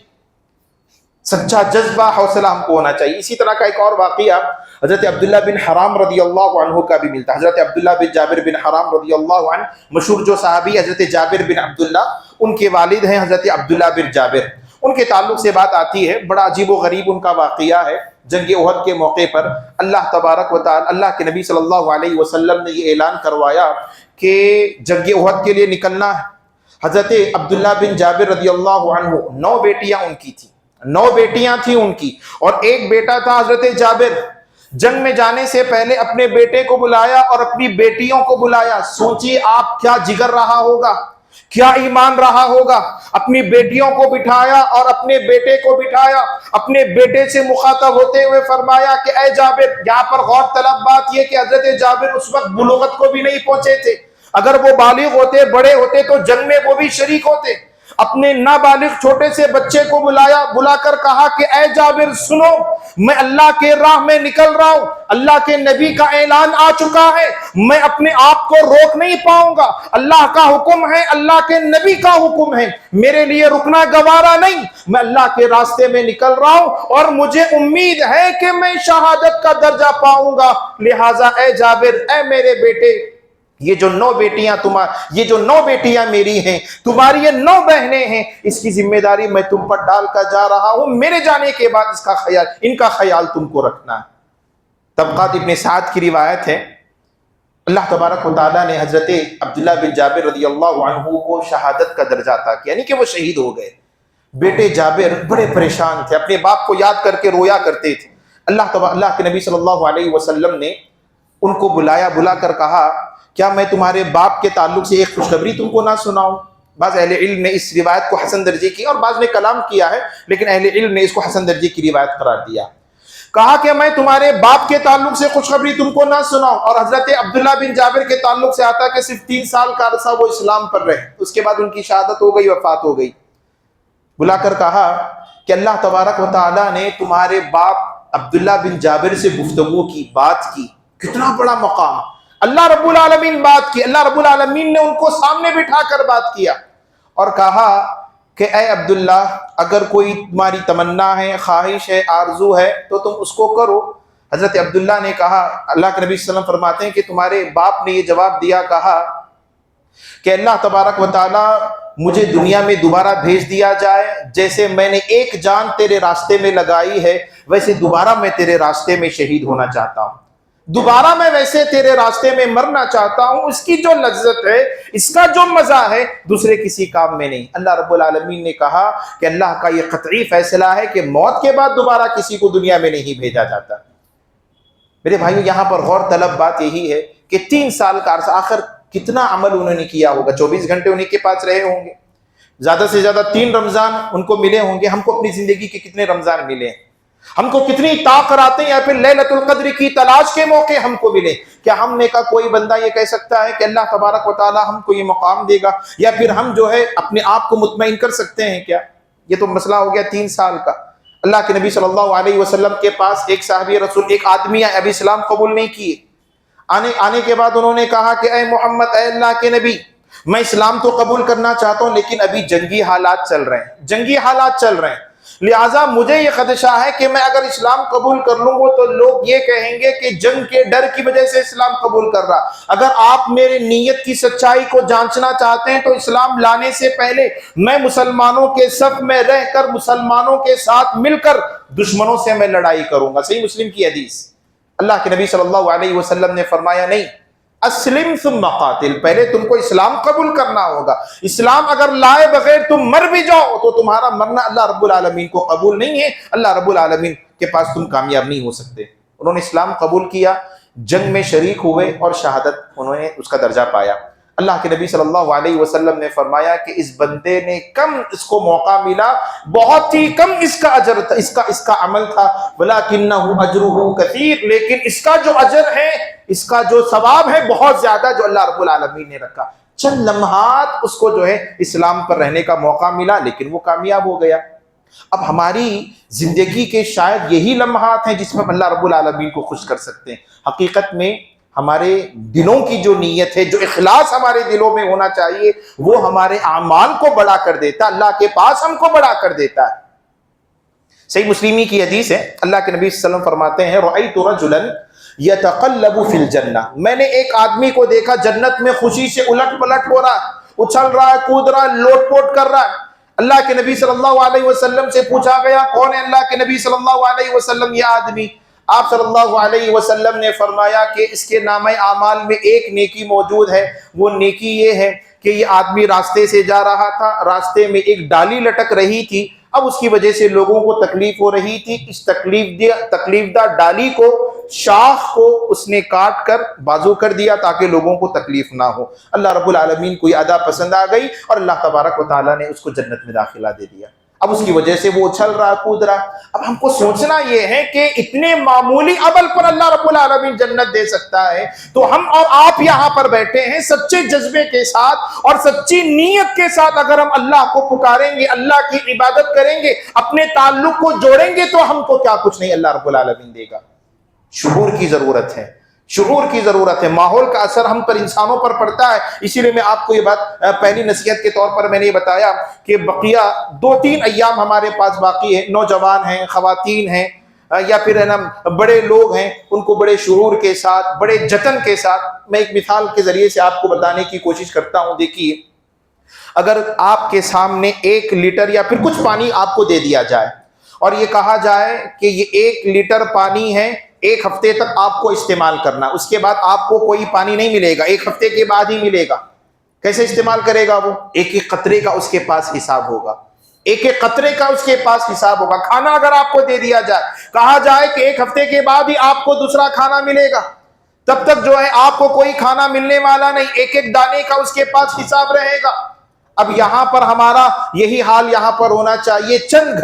[SPEAKER 1] سچا جذبہ, حوصلہ ہم کو ہونا چاہیے. اسی طرح کا ایک اور واقعہ حضرت عبداللہ بن حرام رضی اللہ عنہ کا بھی ملتا ہے. حضرت عبداللہ بن جابر بن حرام رضی اللہ عنہ, مشہور جو صحابی حضرت جابر بن عبداللہ, ان کے والد ہیں حضرت عبداللہ بن جابر. ان کے تعلق سے بات آتی ہے, بڑا عجیب و غریب ان کا واقعہ ہے. جنگ احد کے موقع پر اللہ تبارک و تعالی, اللہ کے نبی صلی اللہ علیہ وسلم نے یہ اعلان کروایا کہ جنگ احد کے لیے نکلنا ہے. حضرت عبداللہ بن جابر رضی اللہ عنہ, 9 بیٹیاں ان کی تھیں, 9 بیٹیاں تھیں ان کی, اور ایک بیٹا تھا حضرت جابر. جنگ میں جانے سے پہلے اپنے بیٹے کو بلایا اور اپنی بیٹیوں کو بلایا. سوچیے آپ کیا جگر رہا ہوگا, کیا ایمان رہا ہوگا. اپنی بیٹیوں کو بٹھایا اور اپنے بیٹے کو بٹھایا, اپنے بیٹے سے مخاطب ہوتے ہوئے فرمایا کہ اے جابر. یہاں پر غور طلب بات یہ کہ حضرت جابر اس وقت بلوغت کو بھی نہیں پہنچے تھے. اگر وہ بالغ ہوتے, بڑے ہوتے تو جنگ میں وہ بھی شریک ہوتے. اپنے نابالغ چھوٹے سے بچے کو بلا کر کہا کہ اے جابر سنو, میں اللہ کے راہ میں نکل رہا ہوں, اللہ کے نبی کا اعلان آ چکا ہے, میں اپنے آپ کو روک نہیں پاؤں گا. اللہ کا حکم ہے, اللہ کے نبی کا حکم ہے, میرے لیے رکنا گوارا نہیں. میں اللہ کے راستے میں نکل رہا ہوں اور مجھے امید ہے کہ میں شہادت کا درجہ پاؤں گا. لہٰذا اے جابر, اے میرے بیٹے, یہ جو 9 بیٹیاں میری ہیں, تمہاری یہ 9 بہنیں ہیں, اس کی ذمہ داری میں تم پر ڈال کر جا رہا ہوں. میرے جانے کے بعد ان کا خیال تم کو رکھنا ہے. طبقات ابن سعد کی روایت ہے, اللہ تبارک و تعالیٰ نے حضرت عبداللہ بن جابر رضی اللہ عنہ کو شہادت کا درجہ عطا کیا, یعنی کہ وہ شہید ہو گئے. بیٹے جابر بڑے پریشان تھے, اپنے باپ کو یاد کر کے رویا کرتے تھے. اللہ کے نبی صلی اللہ علیہ وسلم نے ان کو بلا کر کہا, کیا میں تمہارے باپ کے تعلق سے ایک خوشخبری تم کو نہ سناؤں؟ بعض اہل علم نے اس روایت کو حسن درجے کی, اور بعض نے کلام کیا ہے, لیکن اہل علم نے اس کو حسن درجے کی روایت قرار دیا. کہا کہ میں تمہارے باپ کے تعلق سے خوشخبری تم کو نہ سناؤں. اور حضرت عبداللہ بن جابر کے تعلق سے آتا کہ صرف 3 سال کا عرصہ وہ اسلام پر رہے, اس کے بعد ان کی شہادت ہو گئی, وفات ہو گئی. بلا کر کہا کہ اللہ تبارک و تعالیٰ نے تمہارے باپ عبداللہ بن جابر سے گفتگو کی, بات کی. کتنا بڑا مقام, اللہ رب العالمین بات کی. اللہ رب العالمین نے ان کو سامنے بٹھا کر بات کیا اور کہا کہ اے عبداللہ, اگر کوئی تمہاری تمنا ہے, خواہش ہے, آرزو ہے تو تم اس کو کرو. حضرت عبداللہ نے کہا, اللہ کے نبی صلی اللہ علیہ وسلم فرماتے ہیں کہ تمہارے باپ نے یہ جواب دیا, کہا کہ اللہ تبارک و تعالیٰ مجھے دنیا میں دوبارہ بھیج دیا جائے, جیسے میں نے ایک جان تیرے راستے میں لگائی ہے ویسے دوبارہ میں تیرے راستے میں شہید ہونا چاہتا ہوں, دوبارہ میں ویسے تیرے راستے میں مرنا چاہتا ہوں. اس کی جو لذت ہے, اس کا جو مزہ ہے, دوسرے کسی کام میں نہیں. اللہ رب العالمین نے کہا کہ اللہ کا یہ قطعی فیصلہ ہے کہ موت کے بعد دوبارہ کسی کو دنیا میں نہیں بھیجا جاتا. میرے بھائیو, یہاں پر غور طلب بات یہی ہے کہ 3 سال کا عرصہ, آخر کتنا عمل انہوں نے کیا ہوگا، 24 گھنٹے انہیں کے پاس رہے ہوں گے، زیادہ سے زیادہ 3 رمضان ان کو ملے ہوں گے. ہم کو اپنی زندگی کے کتنے رمضان ملے ہیں؟ ہم کو کتنی طاقتیں یا پھر لیلۃ القدر کی تلاش کے موقع ہم کو ملے؟ کیا ہم میں کا کوئی بندہ یہ کہہ سکتا ہے کہ اللہ تبارک و تعالی ہم کو یہ مقام دے گا، یا پھر ہم جو ہے اپنے آپ کو مطمئن کر سکتے ہیں کیا؟ یہ تو مسئلہ ہو گیا 3 سال کا. اللہ کے نبی صلی اللہ علیہ وسلم کے پاس ایک صحابی رسول، ایک آدمی ہے، ابھی اسلام قبول نہیں کیے. آنے کے بعد انہوں نے کہا کہ اے محمد، اے اللہ کے نبی، میں اسلام تو قبول کرنا چاہتا ہوں لیکن ابھی جنگی حالات چل رہے ہیں، لہٰذا مجھے یہ خدشہ ہے کہ میں اگر اسلام قبول کر لوں گا تو لوگ یہ کہیں گے کہ جنگ کے ڈر کی وجہ سے اسلام قبول کر رہا. اگر آپ میرے نیت کی سچائی کو جانچنا چاہتے ہیں تو اسلام لانے سے پہلے میں مسلمانوں کے صف میں رہ کر، مسلمانوں کے ساتھ مل کر دشمنوں سے میں لڑائی کروں گا. صحیح مسلم کی حدیث. اللہ کے نبی صلی اللہ علیہ وسلم نے فرمایا نہیں، اسلم ثم قاتل، پہلے تم کو اسلام قبول کرنا ہوگا. اسلام اگر لائے بغیر تم مر بھی جاؤ تو تمہارا مرنا اللہ رب العالمین کو قبول نہیں ہے، اللہ رب العالمین کے پاس تم کامیاب نہیں ہو سکتے. انہوں نے اسلام قبول کیا، جنگ میں شریک ہوئے اور شہادت انہوں نے اس کا درجہ پایا. اللہ کے نبی صلی اللہ علیہ وسلم نے فرمایا کہ اس بندے نے کم اس کو موقع ملا، بہت ہی کم اس کا اجر تھا، اس کا عمل تھا، وَلَكِنَّهُ أَجْرُهُ كَثِيرٌ، لیکن اس کا جو اجر ہے، اس کا جو ثواب ہے بہت زیادہ جو اللہ رب العالمین نے رکھا. چند لمحات اس کو جو ہے اسلام پر رہنے کا موقع ملا لیکن وہ کامیاب ہو گیا. اب ہماری زندگی کے شاید یہی لمحات ہیں جس میں ہم اللہ رب العالمین کو خوش کر سکتے ہیں. حقیقت میں ہمارے دلوں کی جو نیت ہے، جو اخلاص ہمارے دلوں میں ہونا چاہیے، وہ ہمارے اعمال کو بڑا کر دیتا ہے، اللہ کے پاس ہم کو بڑا کر دیتا ہے. صحیح مسلمی کی حدیث ہے، اللہ کے نبی صلی اللہ علیہ وسلم فرماتے ہیں رأیت رجلا یتقلب فی الجنہ، میں نے ایک آدمی کو دیکھا جنت میں خوشی سے الٹ پلٹ ہو رہا ہے، اچھل رہا ہے، کود رہا ہے، لوٹ پوٹ کر رہا ہے. اللہ کے نبی صلی اللہ علیہ وسلم سے پوچھا گیا کون ہے اللہ کے نبی صلی اللہ علیہ وسلم یہ آدمی؟ آپ صلی اللہ علیہ وسلم نے فرمایا کہ اس کے نامہ اعمال میں ایک نیکی موجود ہے. وہ نیکی یہ ہے کہ یہ آدمی راستے سے جا رہا تھا، راستے میں ایک ڈالی لٹک رہی تھی، اب اس کی وجہ سے لوگوں کو تکلیف ہو رہی تھی. اس تکلیف دہ ڈالی کو، شاخ کو اس نے کاٹ کر بازو کر دیا تاکہ لوگوں کو تکلیف نہ ہو. اللہ رب العالمین کو یہ ادا پسند آ گئی اور اللہ تبارک و تعالیٰ نے اس کو جنت میں داخلہ دے دیا. اب اس کی وجہ سے وہ اچھل رہا، کود رہا. اب ہم کو سوچنا یہ ہے کہ اتنے معمولی عمل پر اللہ رب العالمین جنت دے سکتا ہے، تو ہم اور آپ یہاں پر بیٹھے ہیں سچے جذبے کے ساتھ اور سچی نیت کے ساتھ اگر ہم اللہ کو پکاریں گے، اللہ کی عبادت کریں گے، اپنے تعلق کو جوڑیں گے تو ہم کو کیا کچھ نہیں اللہ رب العالمین دے گا. شعور کی ضرورت ہے، شعور کی ضرورت ہے. ماحول کا اثر ہم پر، انسانوں پر پڑتا ہے. اسی لیے میں آپ کو یہ بات پہلی نصیحت کے طور پر میں نے یہ بتایا کہ بقیہ 2-3 ایام ہمارے پاس باقی ہے. نوجوان ہیں، خواتین ہیں، یا پھر ہے نا بڑے لوگ ہیں، ان کو بڑے شعور کے ساتھ، بڑے جتن کے ساتھ میں ایک مثال کے ذریعے سے آپ کو بتانے کی کوشش کرتا ہوں. دیکھیے، اگر آپ کے سامنے 1 لیٹر یا پھر کچھ پانی آپ کو دے دیا جائے اور یہ کہا جائے کہ یہ 1 لیٹر پانی ہے، 1 ہفتے تک آپ کو استعمال کرنا، اس کے بعد آپ کو کوئی پانی نہیں ملے گا، 1 ہفتے کے بعد ہی ملے گا. کیسے استعمال کرے گا وہ؟ ایک قطرے کا اس کے پاس حساب ہوگا، ایک قطرے کا اس کے پاس حساب ہوگا. کھانا اگر آپ کو دے دیا جائے، کہا جائے کہ 1 ہفتے کے بعد ہی آپ کو دوسرا کھانا ملے گا، تب تک جو ہے آپ کو کوئی کھانا ملنے والا نہیں، ایک دانے کا اس کے پاس حساب رہے گا. اب یہاں پر ہمارا یہی حال یہاں پر ہونا چاہیے. چند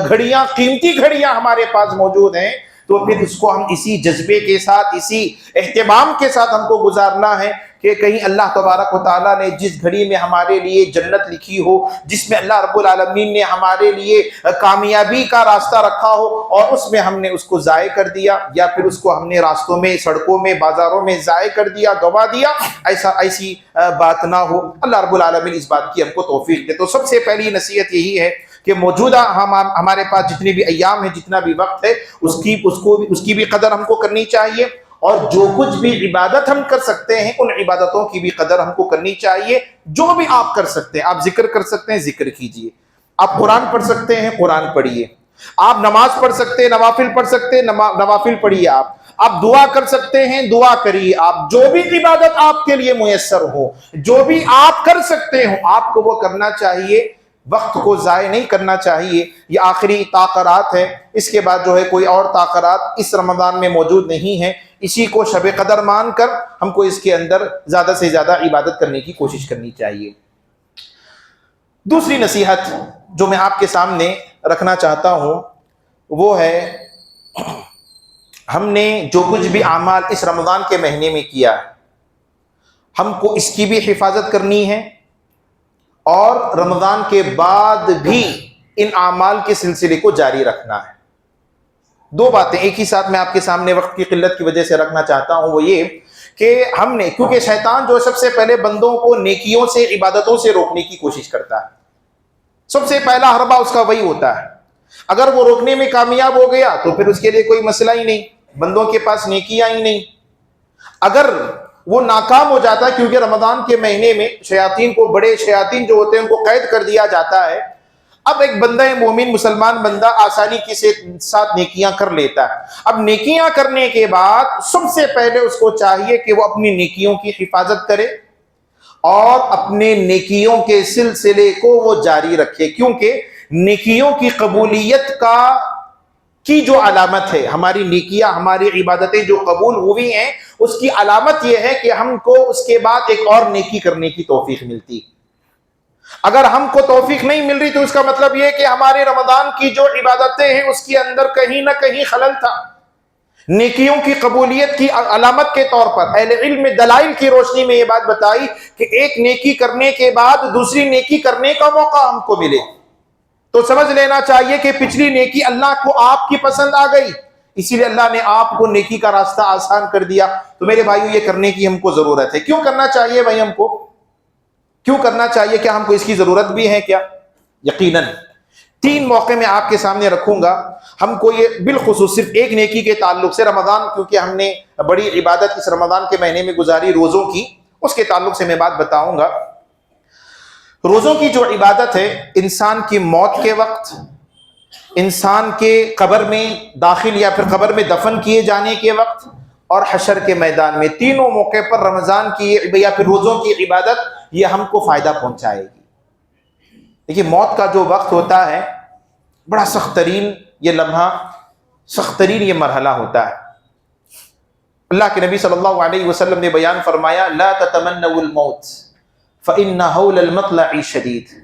[SPEAKER 1] گھڑیاں، قیمتی گھڑیاں ہمارے پاس موجود ہیں، تو پھر اس کو ہم اسی جذبے کے ساتھ، اسی اہتمام کے ساتھ ہم کو گزارنا ہے کہ کہیں اللہ تبارک و تعالیٰ نے جس گھڑی میں ہمارے لیے جنت لکھی ہو، جس میں اللہ رب العالمین نے ہمارے لیے کامیابی کا راستہ رکھا ہو، اور اس میں ہم نے اس کو ضائع کر دیا، یا پھر اس کو ہم نے راستوں میں، سڑکوں میں، بازاروں میں ضائع کر دیا، گوا دیا، ایسی بات نہ ہو. اللہ رب العالمین اس بات کی ہم کو توفیق دے. تو سب سے پہلی نصیحت یہی ہے کہ موجودہ ہمارے پاس جتنے بھی ایام ہیں، جتنا بھی وقت ہے، اس کی بھی قدر ہم کو کرنی چاہیے، اور جو کچھ بھی عبادت ہم کر سکتے ہیں ان عبادتوں کی بھی قدر ہم کو کرنی چاہیے. جو بھی آپ کر سکتے ہیں، آپ ذکر کر سکتے ہیں، ذکر کیجئے. آپ قرآن پڑھ سکتے ہیں، قرآن پڑھیے. آپ نماز پڑھ سکتے ہیں، نوافل پڑھ سکتے ہیں، نوافل پڑھیے. آپ دعا کر سکتے ہیں، دعا کریے. آپ جو بھی عبادت آپ کے لیے میسر ہو، جو بھی آپ کر سکتے ہو، آپ کو وہ کرنا چاہیے. وقت کو ضائع نہیں کرنا چاہیے. یہ آخری تاخیرات ہے، اس کے بعد جو ہے کوئی اور تاخیرات اس رمضان میں موجود نہیں ہے. اسی کو شب قدر مان کر ہم کو اس کے اندر زیادہ سے زیادہ عبادت کرنے کی کوشش کرنی چاہیے۔ دوسری نصیحت جو میں آپ کے سامنے رکھنا چاہتا ہوں وہ ہے، ہم نے جو کچھ بھی اعمال اس رمضان کے مہینے میں کیا ہم کو اس کی بھی حفاظت کرنی ہے، اور رمضان کے بعد بھی ان اعمال کے سلسلے کو جاری رکھنا ہے۔ دو باتیں ایک ہی ساتھ میں آپ کے سامنے وقت کی قلت کی وجہ سے رکھنا چاہتا ہوں، وہ یہ کہ ہم نے، کیونکہ شیطان جو سب سے پہلے بندوں کو نیکیوں سے، عبادتوں سے روکنے کی کوشش کرتا ہے، سب سے پہلا حربہ اس کا وہی ہوتا ہے۔ اگر وہ روکنے میں کامیاب ہو گیا تو پھر اس کے لیے کوئی مسئلہ ہی نہیں، بندوں کے پاس نیکیاں ہی نہیں۔ اگر وہ ناکام ہو جاتا ہے، کیونکہ رمضان کے مہینے میں شیاطین کو، بڑے شیاطین جو ہوتے ہیں ان کو قید کر دیا جاتا ہے، اب ایک بندہ مومن، مسلمان بندہ آسانی کے ساتھ نیکیاں کر لیتا ہے۔ اب نیکیاں کرنے کے بعد سب سے پہلے اس کو چاہیے کہ وہ اپنی نیکیوں کی حفاظت کرے اور اپنے نیکیوں کے سلسلے کو وہ جاری رکھے، کیونکہ نیکیوں کی قبولیت کی جو علامت ہے، ہماری نیکیاں، ہماری عبادتیں جو قبول ہوئی ہیں، اس کی علامت یہ ہے کہ ہم کو اس کے بعد ایک اور نیکی کرنے کی توفیق ملتی۔ اگر ہم کو توفیق نہیں مل رہی تو اس کا مطلب یہ کہ ہمارے رمضان کی جو عبادتیں ہیں اس کے اندر کہیں نہ کہیں خلل تھا۔ نیکیوں کی قبولیت کی علامت کے طور پر اہل علم میں دلائل کی روشنی میں یہ بات بتائی کہ ایک نیکی کرنے کے بعد دوسری نیکی کرنے کا موقع ہم کو ملے، تو سمجھ لینا چاہیے کہ پچھلی نیکی اللہ کو آپ کی پسند آ گئی، اسی لیے اللہ نے آپ کو نیکی کا راستہ آسان کر دیا۔ تو میرے بھائیو، یہ کرنے کی ہم کو ضرورت ہے۔ کیوں کرنا چاہیے بھائی ہم کو؟ کیوں کرنا چاہیے؟ کیا ہم کو اس کی ضرورت بھی ہے کیا؟ یقیناً۔ تین موقع میں آپ کے سامنے رکھوں گا، ہم کو یہ بالخصوص صرف ایک نیکی کے تعلق سے، رمضان کیونکہ ہم نے بڑی عبادت اس رمضان کے مہینے میں گزاری روزوں کی، اس کے تعلق سے میں بات بتاؤں گا۔ روزوں کی جو عبادت ہے، انسان کی موت کے وقت، انسان کے قبر میں داخل یا پھر قبر میں دفن کیے جانے کے وقت، اور حشر کے میدان میں، تینوں موقع پر رمضان کی یا پھر روزوں کی عبادت یہ ہم کو فائدہ پہنچائے گی۔ دیکھیے، موت کا جو وقت ہوتا ہے بڑا سخت ترین یہ لمحہ، سخت ترین یہ مرحلہ ہوتا ہے۔ اللہ کے نبی صلی اللہ علیہ وسلم نے بیان فرمایا، لا تتمنوا الموت فإن هول المطلع شدید۔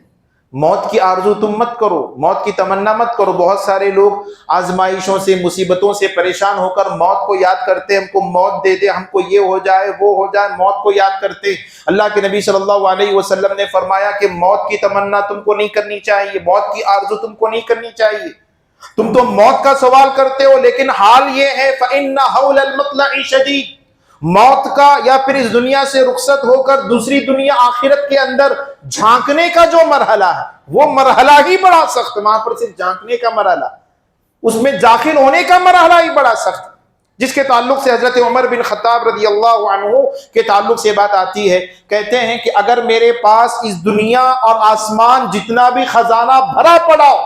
[SPEAKER 1] موت کی آرزو تم مت کرو، موت کی تمنا مت کرو۔ بہت سارے لوگ آزمائشوں سے، مصیبتوں سے پریشان ہو کر موت کو یاد کرتے، ہم کو موت دے دے، ہم کو یہ ہو جائے وہ ہو جائے، موت کو یاد کرتے۔ اللہ کے نبی صلی اللہ علیہ وسلم نے فرمایا کہ موت کی تمنا تم کو نہیں کرنی چاہیے، موت کی آرزو تم کو نہیں کرنی چاہیے۔ تم تو موت کا سوال کرتے ہو، لیکن حال یہ ہے فإن هول المطلع شدید، موت کا یا پھر اس دنیا سے رخصت ہو کر دوسری دنیا آخرت کے اندر جھانکنے کا جو مرحلہ ہے، وہ مرحلہ ہی بڑا سخت، وہاں پر صرف جھانکنے کا مرحلہ، اس میں داخل ہونے کا مرحلہ ہی بڑا سخت، جس کے تعلق سے حضرت عمر بن خطاب رضی اللہ عنہ کے تعلق سے بات آتی ہے۔ کہتے ہیں کہ اگر میرے پاس اس دنیا اور آسمان جتنا بھی خزانہ بھرا پڑا ہو،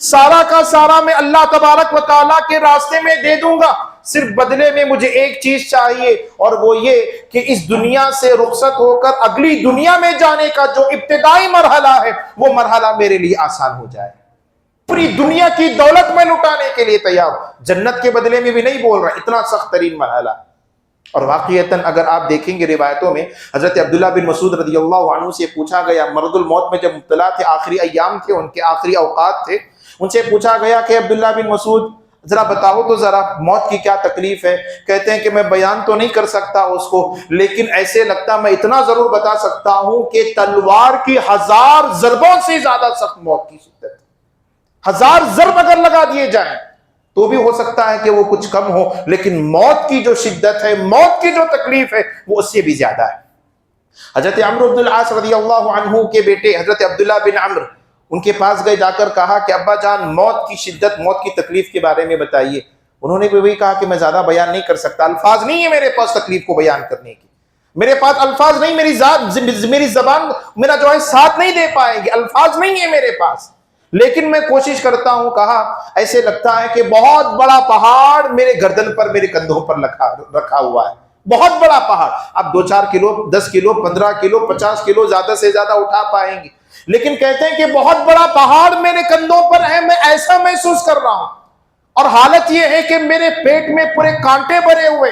[SPEAKER 1] سارا کا سارا میں اللہ تبارک و تعالیٰ کے راستے میں دے دوں گا، صرف بدلے میں مجھے ایک چیز چاہیے، اور وہ یہ کہ اس دنیا سے رخصت ہو کر اگلی دنیا میں جانے کا جو ابتدائی مرحلہ ہے وہ مرحلہ میرے لیے آسان ہو جائے۔ پوری دنیا کی دولت میں لٹانے کے لیے تیار، جنت کے بدلے میں بھی نہیں بول رہا، اتنا سخت ترین مرحلہ۔ اور واقعتاً اگر آپ دیکھیں گے روایتوں میں، حضرت عبداللہ بن مسعود رضی اللہ عنہ سے پوچھا گیا، مرض الموت میں جب مبتلا تھے، آخری ایام تھے، ان کے آخری اوقات تھے، ان سے پوچھا گیا کہ عبداللہ بن مسعود ذرا بتاؤ تو ذرا موت کی کیا تکلیف ہے؟ کہتے ہیں کہ میں بیان تو نہیں کر سکتا اس کو، لیکن ایسے لگتا میں اتنا ضرور بتا سکتا ہوں کہ تلوار کی 1000 ضربوں سے زیادہ سخت موت کی شدت، 1000 ضرب اگر لگا دیے جائیں تو بھی ہو سکتا ہے کہ وہ کچھ کم ہو، لیکن موت کی جو شدت ہے، موت کی جو تکلیف ہے، وہ اس سے بھی زیادہ ہے۔ حضرت عمرو بن العاص رضی اللہ عنہ کے بیٹے حضرت عبداللہ بن عمرو، ان کے پاس گئے، جا کر کہا کہ ابا جان موت کی شدت، موت کی تکلیف کے بارے میں بتائیے۔ انہوں نے بھی وہی کہا کہ میں زیادہ بیان نہیں کر سکتا، الفاظ نہیں ہے میرے پاس تکلیف کو بیان کرنے کی، میرے پاس الفاظ نہیں، میری زبان میرا جو ہے ساتھ نہیں دے پائے گی، الفاظ نہیں ہے میرے پاس، لیکن میں کوشش کرتا ہوں۔ کہا ایسے لگتا ہے کہ بہت بڑا پہاڑ میرے گردن پر، میرے کندھوں پر رکھا ہوا ہے، بہت بڑا پہاڑ، آپ 2-4 کلو، 10 کلو، 15 کلو، 50 کلو زیادہ سے زیادہ اٹھا پائیں گے، لیکن کہتے ہیں کہ بہت بڑا پہاڑ میرے کندھوں پر ہے، میں ایسا محسوس کر رہا ہوں، اور حالت یہ ہے کہ میرے پیٹ میں پورے کانٹے بھرے ہوئے،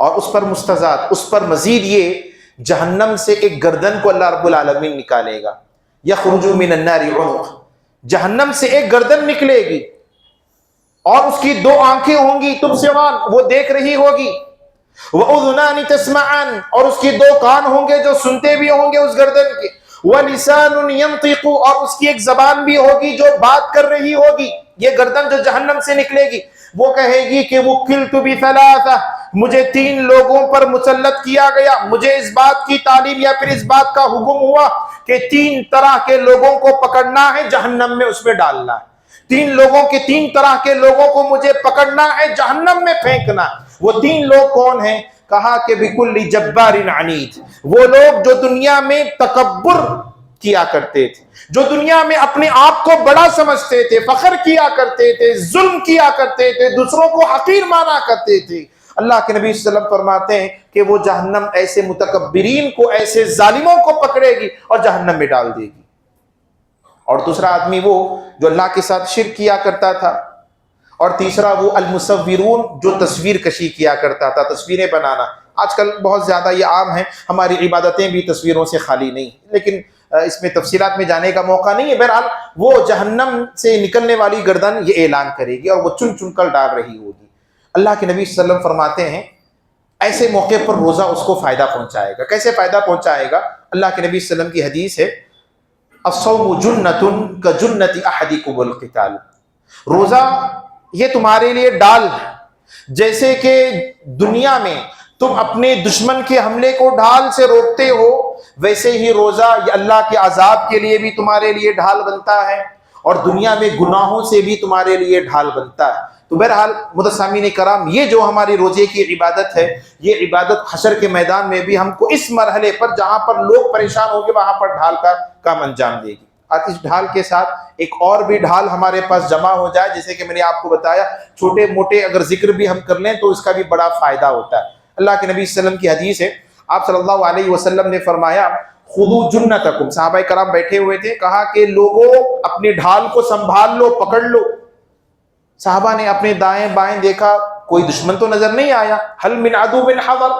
[SPEAKER 1] اور اس پر مستزاد، اس پر مزید یہ جہنم سے ایک گردن کو اللہ رب العالمین نکالے گا، یخرج من النار عنق، جہنم سے ایک گردن نکلے گی، اور اس کی 2 آنکھیں ہوں گی تبصران، وہ دیکھ رہی ہوگی، وَأُذُنَانِ تَسْمَعَانِ، اور اس کی 2 کان ہوں گے جو سنتے بھی ہوں گے اس گردن کے، وَلِسَانٌ يَنطِقُ، اور اس کی ایک زبان بھی ہوگی جو بات کر رہی ہوگی۔ یہ گردن جو جہنم سے نکلے گی وہ کہے گی کہ وُكِّلْتُ بِثَلَاثَةٍ، مجھے 3 لوگوں پر مسلط کیا گیا، مجھے اس بات کی تعلیم یا پھر اس بات کا حکم ہوا کہ 3 طرح کے لوگوں کو پکڑنا ہے، جہنم میں اس میں ڈالنا ہے، 3 طرح کے لوگوں کو مجھے پکڑنا ہے، جہنم میں پھینکنا ہے۔ وہ 3 لوگ کون ہیں؟ کہا کہ بِكُلِّ جَبَّارٍ عَنِيدٍ، وہ لوگ جو دنیا میں تکبر کیا کرتے تھے، جو دنیا میں اپنے آپ کو بڑا سمجھتے تھے، فخر کیا کرتے تھے، ظلم کیا کرتے تھے، دوسروں کو حقیر مانا کرتے تھے۔ اللہ کے نبی صلی اللہ علیہ وسلم فرماتے ہیں کہ وہ جہنم ایسے متکبرین کو، ایسے ظالموں کو پکڑے گی اور جہنم میں ڈال دے گی۔ اور دوسرا آدمی وہ جو اللہ کے ساتھ شرک کیا کرتا تھا، اور تیسرا وہ المصورون جو تصویر کشی کیا کرتا تھا، تصویریں بنانا۔ آج کل بہت زیادہ یہ عام ہے، ہماری عبادتیں بھی تصویروں سے خالی نہیں، لیکن اس میں تفصیلات میں جانے کا موقع نہیں ہے۔ بہرحال وہ جہنم سے نکلنے والی گردن یہ اعلان کرے گی اور وہ چن چن کر ڈال رہی ہوگی۔ اللہ کے نبی صلی اللہ علیہ وسلم فرماتے ہیں ایسے موقع پر روزہ اس کو فائدہ پہنچائے گا۔ کیسے فائدہ پہنچائے گا؟ اللہ کے نبی صلی اللہ علیہ وسلم کی حدیث ہے الصوم جنۃ کجنۃ احدکم القتال، روزہ یہ تمہارے لیے ڈال ہے، جیسے کہ دنیا میں تم اپنے دشمن کے حملے کو ڈھال سے روکتے ہو، ویسے ہی روزہ یہ اللہ کے عذاب کے لیے بھی تمہارے لیے ڈھال بنتا ہے، اور دنیا میں گناہوں سے بھی تمہارے لیے ڈھال بنتا ہے۔ تو بہرحال متسامعین کرام، یہ جو ہماری روزے کی عبادت ہے، یہ عبادت حشر کے میدان میں بھی ہم کو اس مرحلے پر جہاں پر لوگ پریشان ہوں گے وہاں پر ڈھال کا کام انجام دے گی۔ اور اس ڈھال کے ساتھ ایک اور بھی ڈھال ہمارے پاس جمع ہو جائے، جیسے کہ میں نے آپ کو بتایا چھوٹے موٹے اگر ذکر بھی ہم کر لیں تو اس کا بھی بڑا فائدہ ہوتا ہے۔ اللہ کے نبی صلی اللہ علیہ وسلم کی حدیث ہے، آپ صلی اللہ علیہ وسلم نے فرمایا خذوا جنتکم، صحابہ کرام بیٹھے ہوئے تھے، کہا کہ لوگوں اپنی ڈھال کو سنبھال لو، پکڑ لو۔ صحابہ نے اپنے دائیں بائیں دیکھا، کوئی دشمن تو نظر نہیں آیا۔ حل من عدو حضر،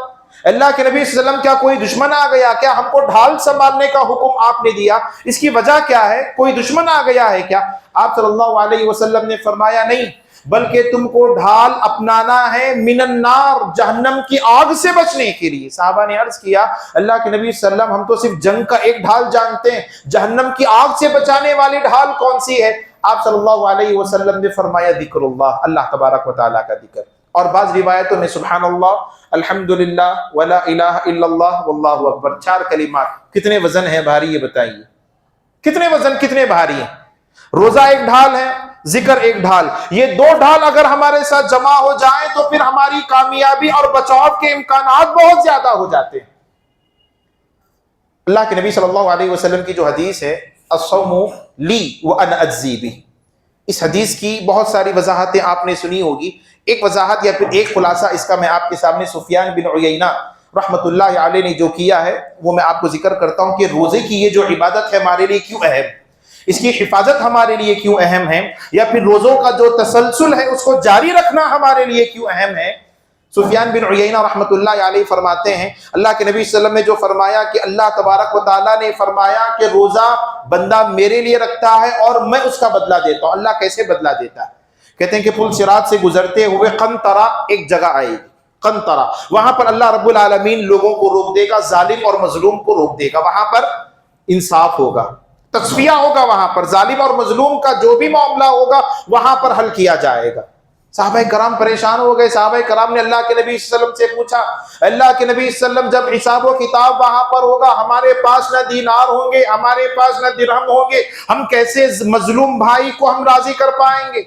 [SPEAKER 1] اللہ کے نبی صلی اللہ علیہ وسلم کیا کوئی دشمن آ گیا کیا؟ ہم کو ڈھال سنبھالنے کا حکم آپ نے دیا، اس کی وجہ کیا ہے؟ کوئی دشمن آ گیا ہے کیا؟ آپ صلی اللہ علیہ وسلم نے فرمایا نہیں، بلکہ تم کو ڈھال اپنانا ہے من النار، جہنم کی آگ سے بچنے کے لیے۔ صحابہ نے عرض کیا اللہ کے نبی صلی اللہ علیہ وسلم ہم تو صرف جنگ کا ایک ڈھال جانتے ہیں، جہنم کی آگ سے بچانے والی ڈھال کون سی ہے؟ آپ صلی اللہ علیہ وسلم نے فرمایا ذکر اللہ، اللہ تبارک و تعالیٰ کا ذکر۔ اور بعض روایتوں میں سبحان اللہ، الحمدللہ، ولا الہ الا اللہ، واللہ اکبر، 4 کلمات۔ کتنے وزن ہے بھاری، یہ بتائیے کتنے وزن، کتنے بھاری ہیں؟ روزہ ایک ڈھال ہے، ذکر ایک ڈھال، یہ 2 ڈھال اگر ہمارے ساتھ جمع ہو جائیں تو پھر ہماری کامیابی اور بچاؤ کے امکانات بہت زیادہ ہو جاتے ہیں۔ اللہ کے نبی صلی اللہ علیہ وسلم کی جو حدیث ہے الصوم لی وانا اجزی بہ، اس حدیث کی بہت ساری وضاحتیں آپ نے سنی ہوگی۔ ایک وضاحت یا پھر ایک خلاصہ اس کا میں آپ کے سامنے سفیان بن عیینہ رحمۃ اللہ علیہ نے جو کیا ہے وہ میں آپ کو ذکر کرتا ہوں کہ روزے کی یہ جو عبادت ہے ہمارے لیے کیوں اہم، اس کی حفاظت ہمارے لیے کیوں اہم ہے، یا پھر روزوں کا جو تسلسل ہے اس کو جاری رکھنا ہمارے لیے کیوں اہم ہے۔ سفیان بن عیینہ رحمۃ اللہ علیہ فرماتے ہیں اللہ کے نبی صلی اللہ علیہ وسلم نے جو فرمایا کہ اللہ تبارک و تعالیٰ نے فرمایا کہ روزہ بندہ میرے لیے رکھتا ہے اور میں اس کا بدلہ دیتا ہوں۔ اللہ کیسے بدلہ دیتا ہے؟ کہتے ہیں کہ پل صراط سے گزرتے ہوئے قنطرہ ایک جگہ آئے گی، قنطرہ، وہاں پر اللہ رب العالمین لوگوں کو روک دے گا، ظالم اور مظلوم کو روک دے گا، وہاں پر انصاف ہوگا، تصفیہ ہوگا، وہاں پر ظالم اور مظلوم کا جو بھی معاملہ ہوگا وہاں پر حل کیا جائے گا۔ صحابہ کرام پریشان ہو گئے، صحابہ کرام نے اللہ کے نبی صلی اللہ علیہ وسلم سے پوچھا اللہ کے نبی صلی اللہ علیہ وسلم جب حساب و کتاب وہاں پر ہوگا، ہمارے پاس نہ دینار ہوں گے، ہمارے پاس نہ درہم ہوں گے، ہم کیسے مظلوم بھائی کو ہم راضی کر پائیں گے؟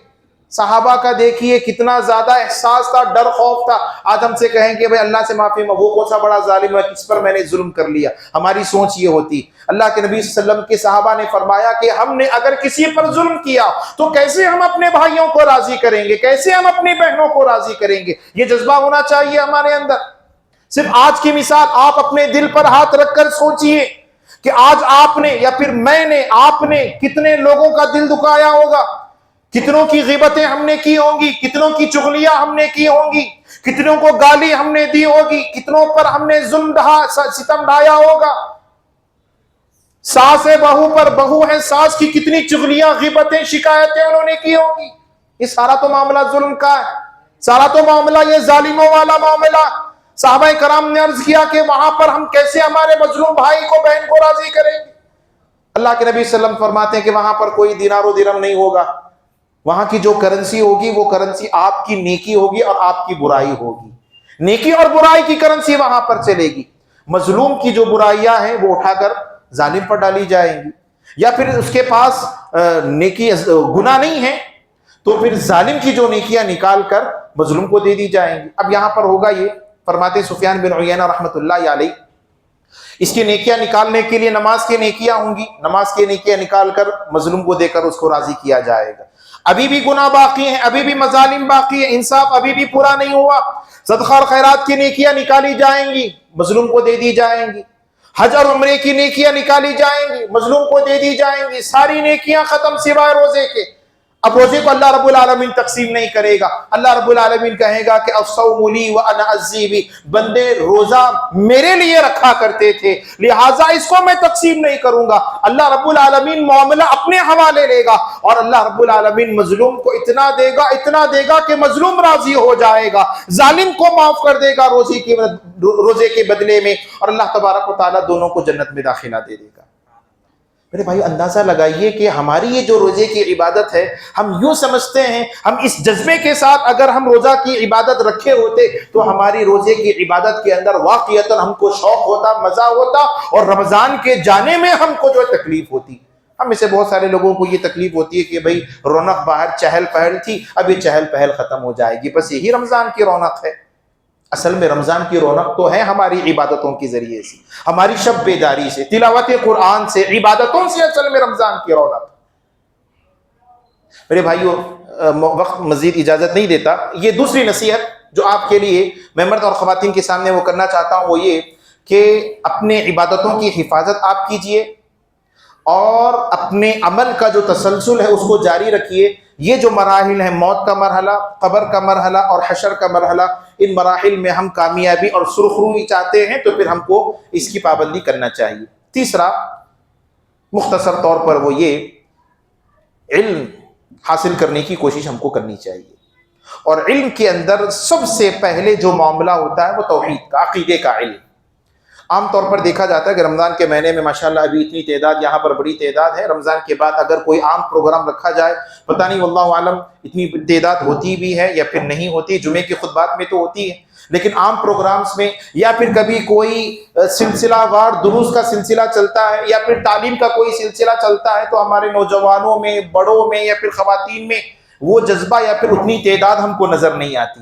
[SPEAKER 1] صحابہ کا دیکھیے کتنا زیادہ احساس تھا، ڈر خوف تھا۔ آج ہم سے کہیں کہ بھائی اللہ سے معافی مانگو، وہ کون سا بڑا ظالم ہے کس پر میں نے ظلم کر لیا، ہماری سوچ یہ ہوتی۔ اللہ کے نبی صلی اللہ علیہ وسلم کے صحابہ نے فرمایا کہ ہم نے اگر کسی پر ظلم کیا تو کیسے ہم اپنے بھائیوں کو راضی کریں گے، کیسے ہم اپنی بہنوں کو راضی کریں گے؟ یہ جذبہ ہونا چاہیے ہمارے اندر۔ صرف آج کی مثال آپ اپنے دل پر ہاتھ رکھ کر سوچئے کہ آج آپ نے یا پھر میں نے، آپ نے کتنے لوگوں کا دل دکھایا ہوگا، کتنوں کی غیبتیں ہم نے کی ہوں گی، کتنوں کی چغلیاں ہم نے کی ہوں گی، کتنوں کو گالی ہم نے دی ہوگی، کتنوں پر ہم نے ظلم ڈھا ستم ڈھایا ہوگا، ساس ہے بہو پر، بہو ہے ساس کی کتنی چغلیاں غیبتیں شکایتیں انہوں نے کی ہوگی۔ یہ سارا تو معاملہ ظلم کا ہے، سارا تو معاملہ یہ ظالموں والا معاملہ۔ صحابہ کرام نے عرض کیا کہ وہاں پر ہم کیسے ہمارے مظلوم بھائی کو، بہن کو راضی کریں گے؟ اللہ کے نبی صلی اللہ علیہ وسلم فرماتے ہیں کہ وہاں پر کوئی دینار و درہم نہیں ہوگا، وہاں کی جو کرنسی ہوگی وہ کرنسی آپ کی نیکی ہوگی اور آپ کی برائی ہوگی، نیکی اور برائی کی کرنسی وہاں پر چلے گی۔ مظلوم کی جو برائیاں ہیں وہ اٹھا کر ظالم پر ڈالی جائیں گی، یا پھر اس کے پاس نیکی گناہ نہیں ہے تو پھر ظالم کی جو نیکیاں نکال کر مظلوم کو دے دی جائیں گی۔ اب یہاں پر ہوگا یہ، فرماتے سفیان بن عیینہ رحمۃ اللہ علیہ، اس کی نیکیاں نکالنے کے لیے نماز کی نیکیاں ہوں گی، نماز کی نیکیاں نکال کر مظلوم کو دے کر اس کو راضی کیا جائے گا۔ ابھی بھی گناہ باقی ہیں، ابھی بھی مظالم باقی ہیں، انصاف ابھی بھی پورا نہیں ہوا، صدقہ اور خیرات کی نیکیاں نکالی جائیں گی، مظلوم کو دے دی جائیں گی، حج اور عمرے کی نیکیاں نکالی جائیں گی، مظلوم کو دے دی جائیں گی، ساری نیکیاں ختم سوائے روزے کے۔ اب روزے کو اللہ رب العالمین تقسیم نہیں کرے گا، اللہ رب العالمین کہے گا کہ الصوم لی وانا اجزی بہ، بندے روزہ میرے لیے رکھا کرتے تھے لہٰذا اس کو میں تقسیم نہیں کروں گا۔ اللہ رب العالمین معاملہ اپنے حوالے لے گا اور اللہ رب العالمین مظلوم کو اتنا دے گا کہ مظلوم راضی ہو جائے گا، ظالم کو معاف کر دے گا روزے کے بدلے میں، اور اللہ تبارک و تعالیٰ دونوں کو جنت میں داخلہ دے دے گا۔ میرے بھائی اندازہ لگائیے کہ ہماری یہ جو روزے کی عبادت ہے، ہم یوں سمجھتے ہیں، ہم اس جذبے کے ساتھ اگر ہم روزہ کی عبادت رکھے ہوتے تو ہماری روزے کی عبادت کے اندر واقعتاً ہم کو شوق ہوتا، مزہ ہوتا، اور رمضان کے جانے میں ہم کو جو تکلیف ہوتی۔ ہم میں سے بہت سارے لوگوں کو یہ تکلیف ہوتی ہے کہ بھئی رونق باہر چہل پہل تھی، اب یہ چہل پہل ختم ہو جائے گی، بس یہی رمضان کی رونق ہے۔ اصل میں رمضان کی رونق تو ہے ہماری عبادتوں کے ذریعے سے، ہماری شب بیداری سے، تلاوت قرآن سے، عبادتوں سے اصل میں رمضان کی رونق۔ میرے بھائیو وقت مزید اجازت نہیں دیتا، یہ دوسری نصیحت جو آپ کے لیے میں مرد اور خواتین کے سامنے وہ کرنا چاہتا ہوں وہ یہ کہ اپنے عبادتوں کی حفاظت آپ کیجئے اور اپنے عمل کا جو تسلسل ہے اس کو جاری رکھیے۔ یہ جو مراحل ہیں، موت کا مرحلہ، قبر کا مرحلہ اور حشر کا مرحلہ، ان مراحل میں ہم کامیابی اور سرخروئی چاہتے ہیں تو پھر ہم کو اس کی پابندی کرنا چاہیے۔ تیسرا مختصر طور پر وہ یہ، علم حاصل کرنے کی کوشش ہم کو کرنی چاہیے، اور علم کے اندر سب سے پہلے جو معاملہ ہوتا ہے وہ توحید کا، عقیدے کا علم۔ عام طور پر دیکھا جاتا ہے کہ رمضان کے مہینے میں ماشاءاللہ ابھی اتنی تعداد یہاں پر بڑی تعداد ہے، رمضان کے بعد اگر کوئی عام پروگرام رکھا جائے، پتہ نہیں واللہ عالم اتنی تعداد ہوتی بھی ہے یا پھر نہیں ہوتی، جمعے کی خطبات میں تو ہوتی ہے، لیکن عام پروگرامز میں یا پھر کبھی کوئی سلسلہ وار دروس کا سلسلہ چلتا ہے یا پھر تعلیم کا کوئی سلسلہ چلتا ہے تو ہمارے نوجوانوں میں، بڑوں میں یا پھر خواتین میں وہ جذبہ یا پھر اتنی تعداد ہم کو نظر نہیں آتی۔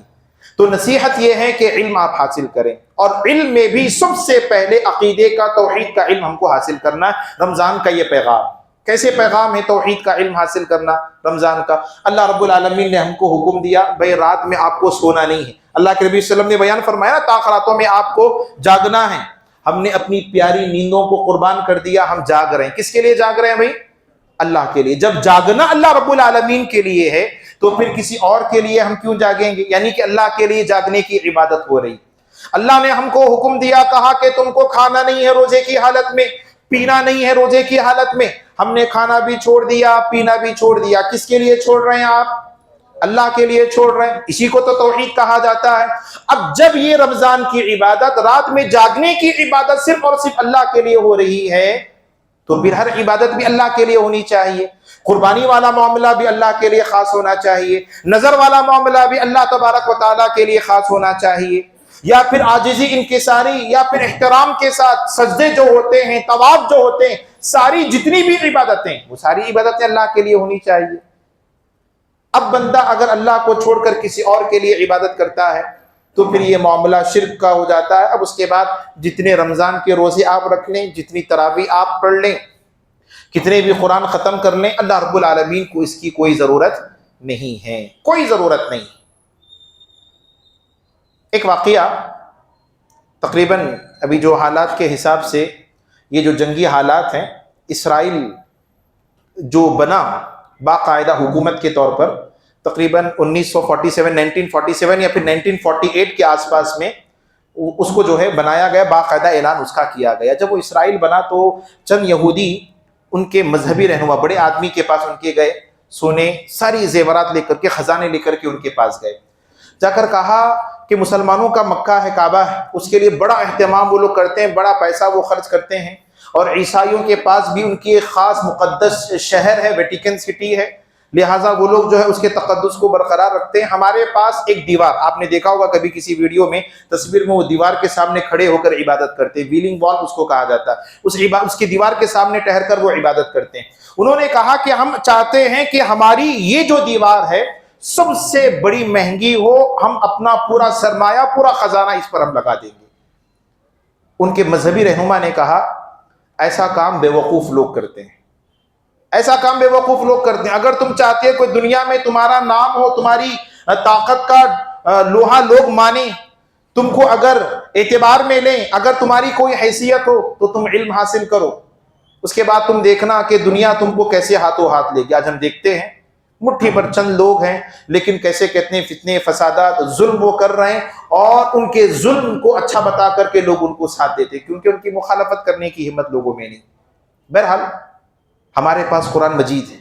[SPEAKER 1] تو نصیحت یہ ہے کہ علم آپ حاصل کریں، اور علم میں بھی سب سے پہلے عقیدے کا، توحید کا علم ہم کو حاصل کرنا ہے۔ رمضان کا یہ پیغام، کیسے پیغام ہے توحید کا علم حاصل کرنا رمضان کا؟ اللہ رب العالمین نے ہم کو حکم دیا بھئی رات میں آپ کو سونا نہیں ہے، اللہ کے نبی صلی اللہ علیہ وسلم نے بیان فرمایا طاق راتوں میں آپ کو جاگنا ہے۔ ہم نے اپنی پیاری نیندوں کو قربان کر دیا، ہم جاگ رہے ہیں۔ کس کے لیے جاگ رہے ہیں بھئی؟ اللہ کے لیے۔ جب جاگنا اللہ رب العالمین کے لیے ہے تو پھر کسی اور کے لیے ہم کیوں جاگیں گے؟ یعنی کہ اللہ کے لیے جاگنے کی عبادت ہو رہی۔ اللہ نے ہم کو حکم دیا، کہا کہ تم کو کھانا نہیں ہے روزے کی حالت میں، پینا نہیں ہے روزے کی حالت میں۔ ہم نے کھانا بھی چھوڑ دیا، پینا بھی چھوڑ دیا۔ کس کے لیے چھوڑ رہے ہیں آپ؟ اللہ کے لیے چھوڑ رہے ہیں۔ اسی کو تو توحید کہا جاتا ہے۔ اب جب یہ رمضان کی عبادت، رات میں جاگنے کی عبادت صرف اور صرف اللہ کے لیے ہو رہی ہے تو پھر ہر عبادت بھی اللہ کے لیے ہونی چاہیے۔ قربانی والا معاملہ بھی اللہ کے لیے خاص ہونا چاہیے، نظر والا معاملہ بھی اللہ تبارک و تعالیٰ کے لیے خاص ہونا چاہیے، یا پھر عاجزی انکساری یا پھر احترام کے ساتھ سجدے جو ہوتے ہیں، طواف جو ہوتے ہیں، ساری جتنی بھی عبادتیں وہ ساری عبادتیں اللہ کے لیے ہونی چاہیے۔ اب بندہ اگر اللہ کو چھوڑ کر کسی اور کے لیے عبادت کرتا ہے تو پھر یہ معاملہ شرک کا ہو جاتا ہے۔ اب اس کے بعد جتنے رمضان کے روزے آپ رکھ لیں، جتنی تراویح آپ پڑھ لیں، کتنے بھی قرآن ختم کر لیں، اللہ رب العالمین کو اس کی کوئی ضرورت نہیں ہے، کوئی ضرورت نہیں۔ ایک واقعہ تقریباً ابھی جو حالات کے حساب سے یہ جو جنگی حالات ہیں، اسرائیل جو بنا باقاعدہ حکومت کے طور پر، تقریباً 1947 یا پھر 1948 کے آس پاس میں اس کو جو ہے بنایا گیا، باقاعدہ اعلان اس کا کیا گیا۔ جب وہ اسرائیل بنا تو چند یہودی ان کے مذہبی رہنما بڑے آدمی کے پاس ان کے گئے، سونے ساری زیورات لے کر کے، خزانے لے کر کے ان کے پاس گئے، جا کر کہا کہ مسلمانوں کا مکہ ہے، کعبہ ہے، اس کے لیے بڑا اہتمام وہ لوگ کرتے ہیں، بڑا پیسہ وہ خرچ کرتے ہیں، اور عیسائیوں کے پاس بھی ان کی ایک خاص مقدس شہر ہے، ویٹیکن سٹی ہے، لہٰذا وہ لوگ جو ہے اس کے تقدس کو برقرار رکھتے ہیں۔ ہمارے پاس ایک دیوار، آپ نے دیکھا ہوگا کبھی کسی ویڈیو میں، تصویر میں، وہ دیوار کے سامنے کھڑے ہو کر عبادت کرتے ہیں، ویلنگ وال اس کو کہا جاتا ہے، اس کی دیوار کے سامنے ٹھہر کر وہ عبادت کرتے ہیں۔ انہوں نے کہا کہ ہم چاہتے ہیں کہ ہماری یہ جو دیوار ہے سب سے بڑی مہنگی ہو، ہم اپنا پورا سرمایہ، پورا خزانہ اس پر ہم لگا دیں گے۔ ان کے مذہبی رہنما نے کہا ایسا کام بے وقوف لوگ کرتے ہیں، ایسا کام بے وقوف لوگ کرتے ہیں۔ اگر تم چاہتے ہو کوئی دنیا میں تمہارا نام ہو، تمہاری طاقت کا لوہا لوگ مانیں، تم کو اگر اعتبار میں لیں، اگر تمہاری کوئی حیثیت ہو تو تم علم حاصل کرو، اس کے بعد تم دیکھنا کہ دنیا تم کو کیسے ہاتھوں ہاتھ لے گی۔ آج ہم دیکھتے ہیں مٹھی پر چند لوگ ہیں لیکن کیسے کتنے فتنے، فسادات، ظلم وہ کر رہے ہیں، اور ان کے ظلم کو اچھا بتا کر کے لوگ ان کو ساتھ دیتے کیونکہ ان کی مخالفت کرنے کی ہمت لوگوں میں نہیں۔ بہرحال ہمارے پاس قرآن مجید ہے،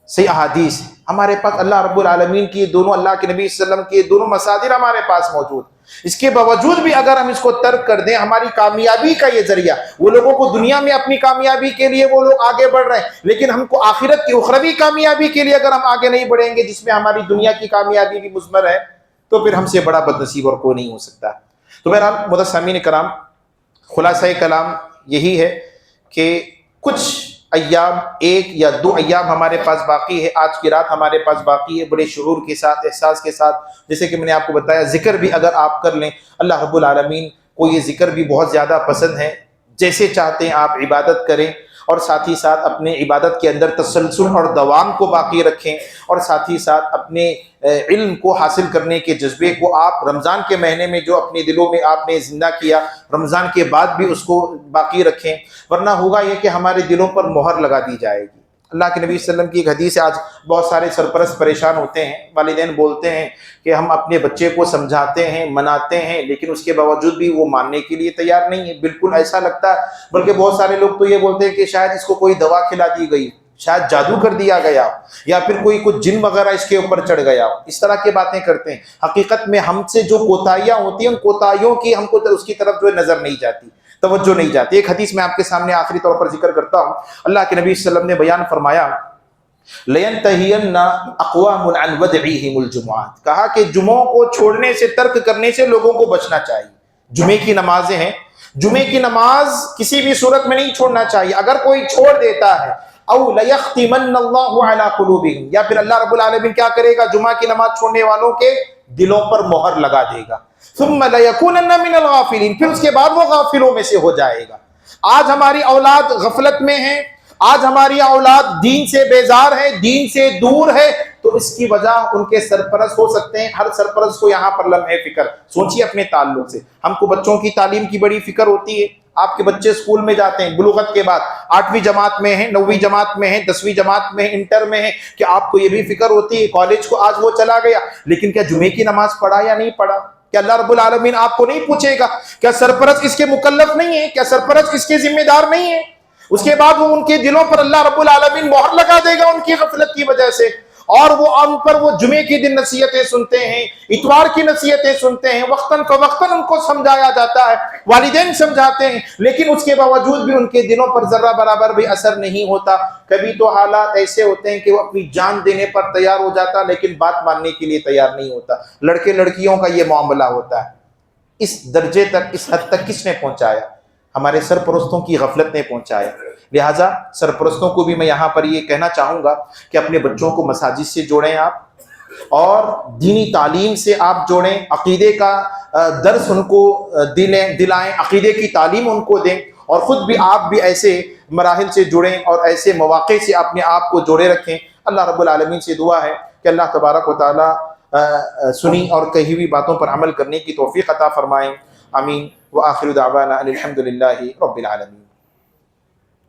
[SPEAKER 1] صحیح احادیث ہے، ہمارے پاس اللہ رب العالمین کی دونوں، اللہ کے نبی صلی اللہ علیہ وسلم کی دونوں مصادر ہمارے پاس موجود۔ اس کے باوجود بھی اگر ہم اس کو ترک کر دیں، ہماری کامیابی کا یہ ذریعہ، وہ لوگوں کو دنیا میں اپنی کامیابی کے لیے وہ لوگ آگے بڑھ رہے ہیں، لیکن ہم کو آخرت کی اخروی کامیابی کے لیے اگر ہم آگے نہیں بڑھیں گے، جس میں ہماری دنیا کی کامیابی بھی مضمر ہے، تو پھر ہم سے بڑا بد نصیب اور کوئی نہیں ہو سکتا۔ تو بہرحال معزز سامعین کرام، خلاصہ کلام یہی ہے کہ کچھ ایام، ایک یا دو ایام ہمارے پاس باقی ہے، آج کی رات ہمارے پاس باقی ہے، بڑے شعور کے ساتھ، احساس کے ساتھ، جیسے کہ میں نے آپ کو بتایا، ذکر بھی اگر آپ کر لیں، اللہ رب العالمین کو یہ ذکر بھی بہت زیادہ پسند ہے۔ جیسے چاہتے ہیں آپ عبادت کریں، اور ساتھ ہی ساتھ اپنے عبادت کے اندر تسلسل اور دوام کو باقی رکھیں، اور ساتھ ہی ساتھ اپنے علم کو حاصل کرنے کے جذبے کو آپ رمضان کے مہینے میں جو اپنے دلوں میں آپ نے زندہ کیا، رمضان کے بعد بھی اس کو باقی رکھیں، ورنہ ہوگا یہ کہ ہمارے دلوں پر مہر لگا دی جائے گی۔ اللہ کے نبی صلی اللہ علیہ وسلم کی ایک حدیث ہے، آج بہت سارے سرپرست پریشان ہوتے ہیں، والدین بولتے ہیں کہ ہم اپنے بچے کو سمجھاتے ہیں، مناتے ہیں، لیکن اس کے باوجود بھی وہ ماننے کے لیے تیار نہیں ہے۔ بالکل ایسا لگتا ہے، بلکہ بہت سارے لوگ تو یہ بولتے ہیں کہ شاید اس کو کوئی دوا کھلا دی گئی، شاید جادو کر دیا گیا، یا پھر کوئی کچھ جن وغیرہ اس کے اوپر چڑھ گیا، اس طرح کی باتیں کرتے ہیں۔ حقیقت میں ہم سے جو کوتاہیاں ہوتی ہیں، ان کوتاہیوں کی ہم کو اس کی طرف جو ہے نظر نہیں جاتی، توجہ نہیں جاتی۔ ایک حدیث میں آپ کے سامنے آخری طور پر ذکر کرتا ہوں، اللہ کے نبی صلی اللہ علیہ وسلم نے بیان فرمایا، لَيَنْتَهِيَنَّ أَقْوَامٌ عَنْ وَدْعِهِمُ الْجُمُعَاتِ، کہا کہ جمعوں کو چھوڑنے سے، ترک کرنے سے لوگوں کو بچنا چاہیے۔ جمعے کی نمازیں ہیں، جمعے کی نماز کسی بھی صورت میں نہیں چھوڑنا چاہیے۔ اگر کوئی چھوڑ دیتا ہے، او لَيَخْتِمَنَّ اللَّهُ عَلَىٰ قُلُوبِهِمْ، یا پھر اللہ رب العالمین کیا کرے گا، جمعہ کی نماز چھوڑنے والوں کے دلوں پر مہر لگا دے گا۔ ثُمَّ لَيَكُونَنَّ مِنَ الْغَافِلِينَ، پھر اس کے بعد وہ غافلوں میں سے ہو جائے گا۔ آج ہماری اولاد غفلت میں ہے، آج ہماری اولاد دین سے بیزار ہے، دین سے دور ہے، تو اس کی وجہ ان کے سرپرست ہو سکتے ہیں۔ ہر سرپرست کو یہاں پر لمحے فکر، سوچیے اپنے تعلق سے، ہم کو بچوں کی تعلیم کی بڑی فکر ہوتی ہے۔ آپ کے بچے اسکول میں جاتے ہیں، بلوغت کے بعد 8ویں جماعت میں ہیں، 9ویں جماعت میں ہیں، 10ویں جماعت میں ہیں، انٹر میں ہیں، کہ آپ کو یہ بھی فکر ہوتی ہے کالج کو آج وہ چلا گیا، لیکن کیا جمعے کی نماز پڑھا یا نہیں پڑھا؟ کیا اللہ رب العالمین آپ کو نہیں پوچھے گا؟ کیا سرپرست اس کے مکلف نہیں ہے؟ کیا سرپرست اس کے ذمہ دار نہیں ہے؟ اس کے بعد وہ ان کے دلوں پر اللہ رب العالمین مہر لگا دے گا ان کی غفلت کی وجہ سے، اور وہ ان پر وہ جمعے کی دن نصیحتیں سنتے ہیں، اتوار کی نصیحتیں سنتے ہیں، وقتاً فوقتاً ان کو سمجھایا جاتا ہے، والدین سمجھاتے ہیں، لیکن اس کے باوجود بھی ان کے دلوں پر ذرہ برابر بھی اثر نہیں ہوتا۔ کبھی تو حالات ایسے ہوتے ہیں کہ وہ اپنی جان دینے پر تیار ہو جاتا لیکن بات ماننے کے لیے تیار نہیں ہوتا۔ لڑکے لڑکیوں کا یہ معاملہ ہوتا ہے۔ اس درجے تک، اس حد تک کس نے پہنچایا؟ ہمارے سرپرستوں کی غفلت نے پہنچایا۔ لہٰذا سرپرستوں کو بھی میں یہاں پر یہ کہنا چاہوں گا کہ اپنے بچوں کو مساجد سے جوڑیں آپ، اور دینی تعلیم سے آپ جوڑیں، عقیدے کا درس ان کو دلائیں، عقیدے کی تعلیم ان کو دیں، اور خود بھی آپ بھی ایسے مراحل سے جڑیں اور ایسے مواقع سے اپنے آپ کو جوڑے رکھیں۔ اللہ رب العالمین سے دعا ہے کہ اللہ تبارک و تعالی سنی اور کہی ہوئی باتوں پر عمل کرنے کی توفیق عطا فرمائیں۔ آمین۔ وآخر دعوانا ان الحمد للہ رب العالمین۔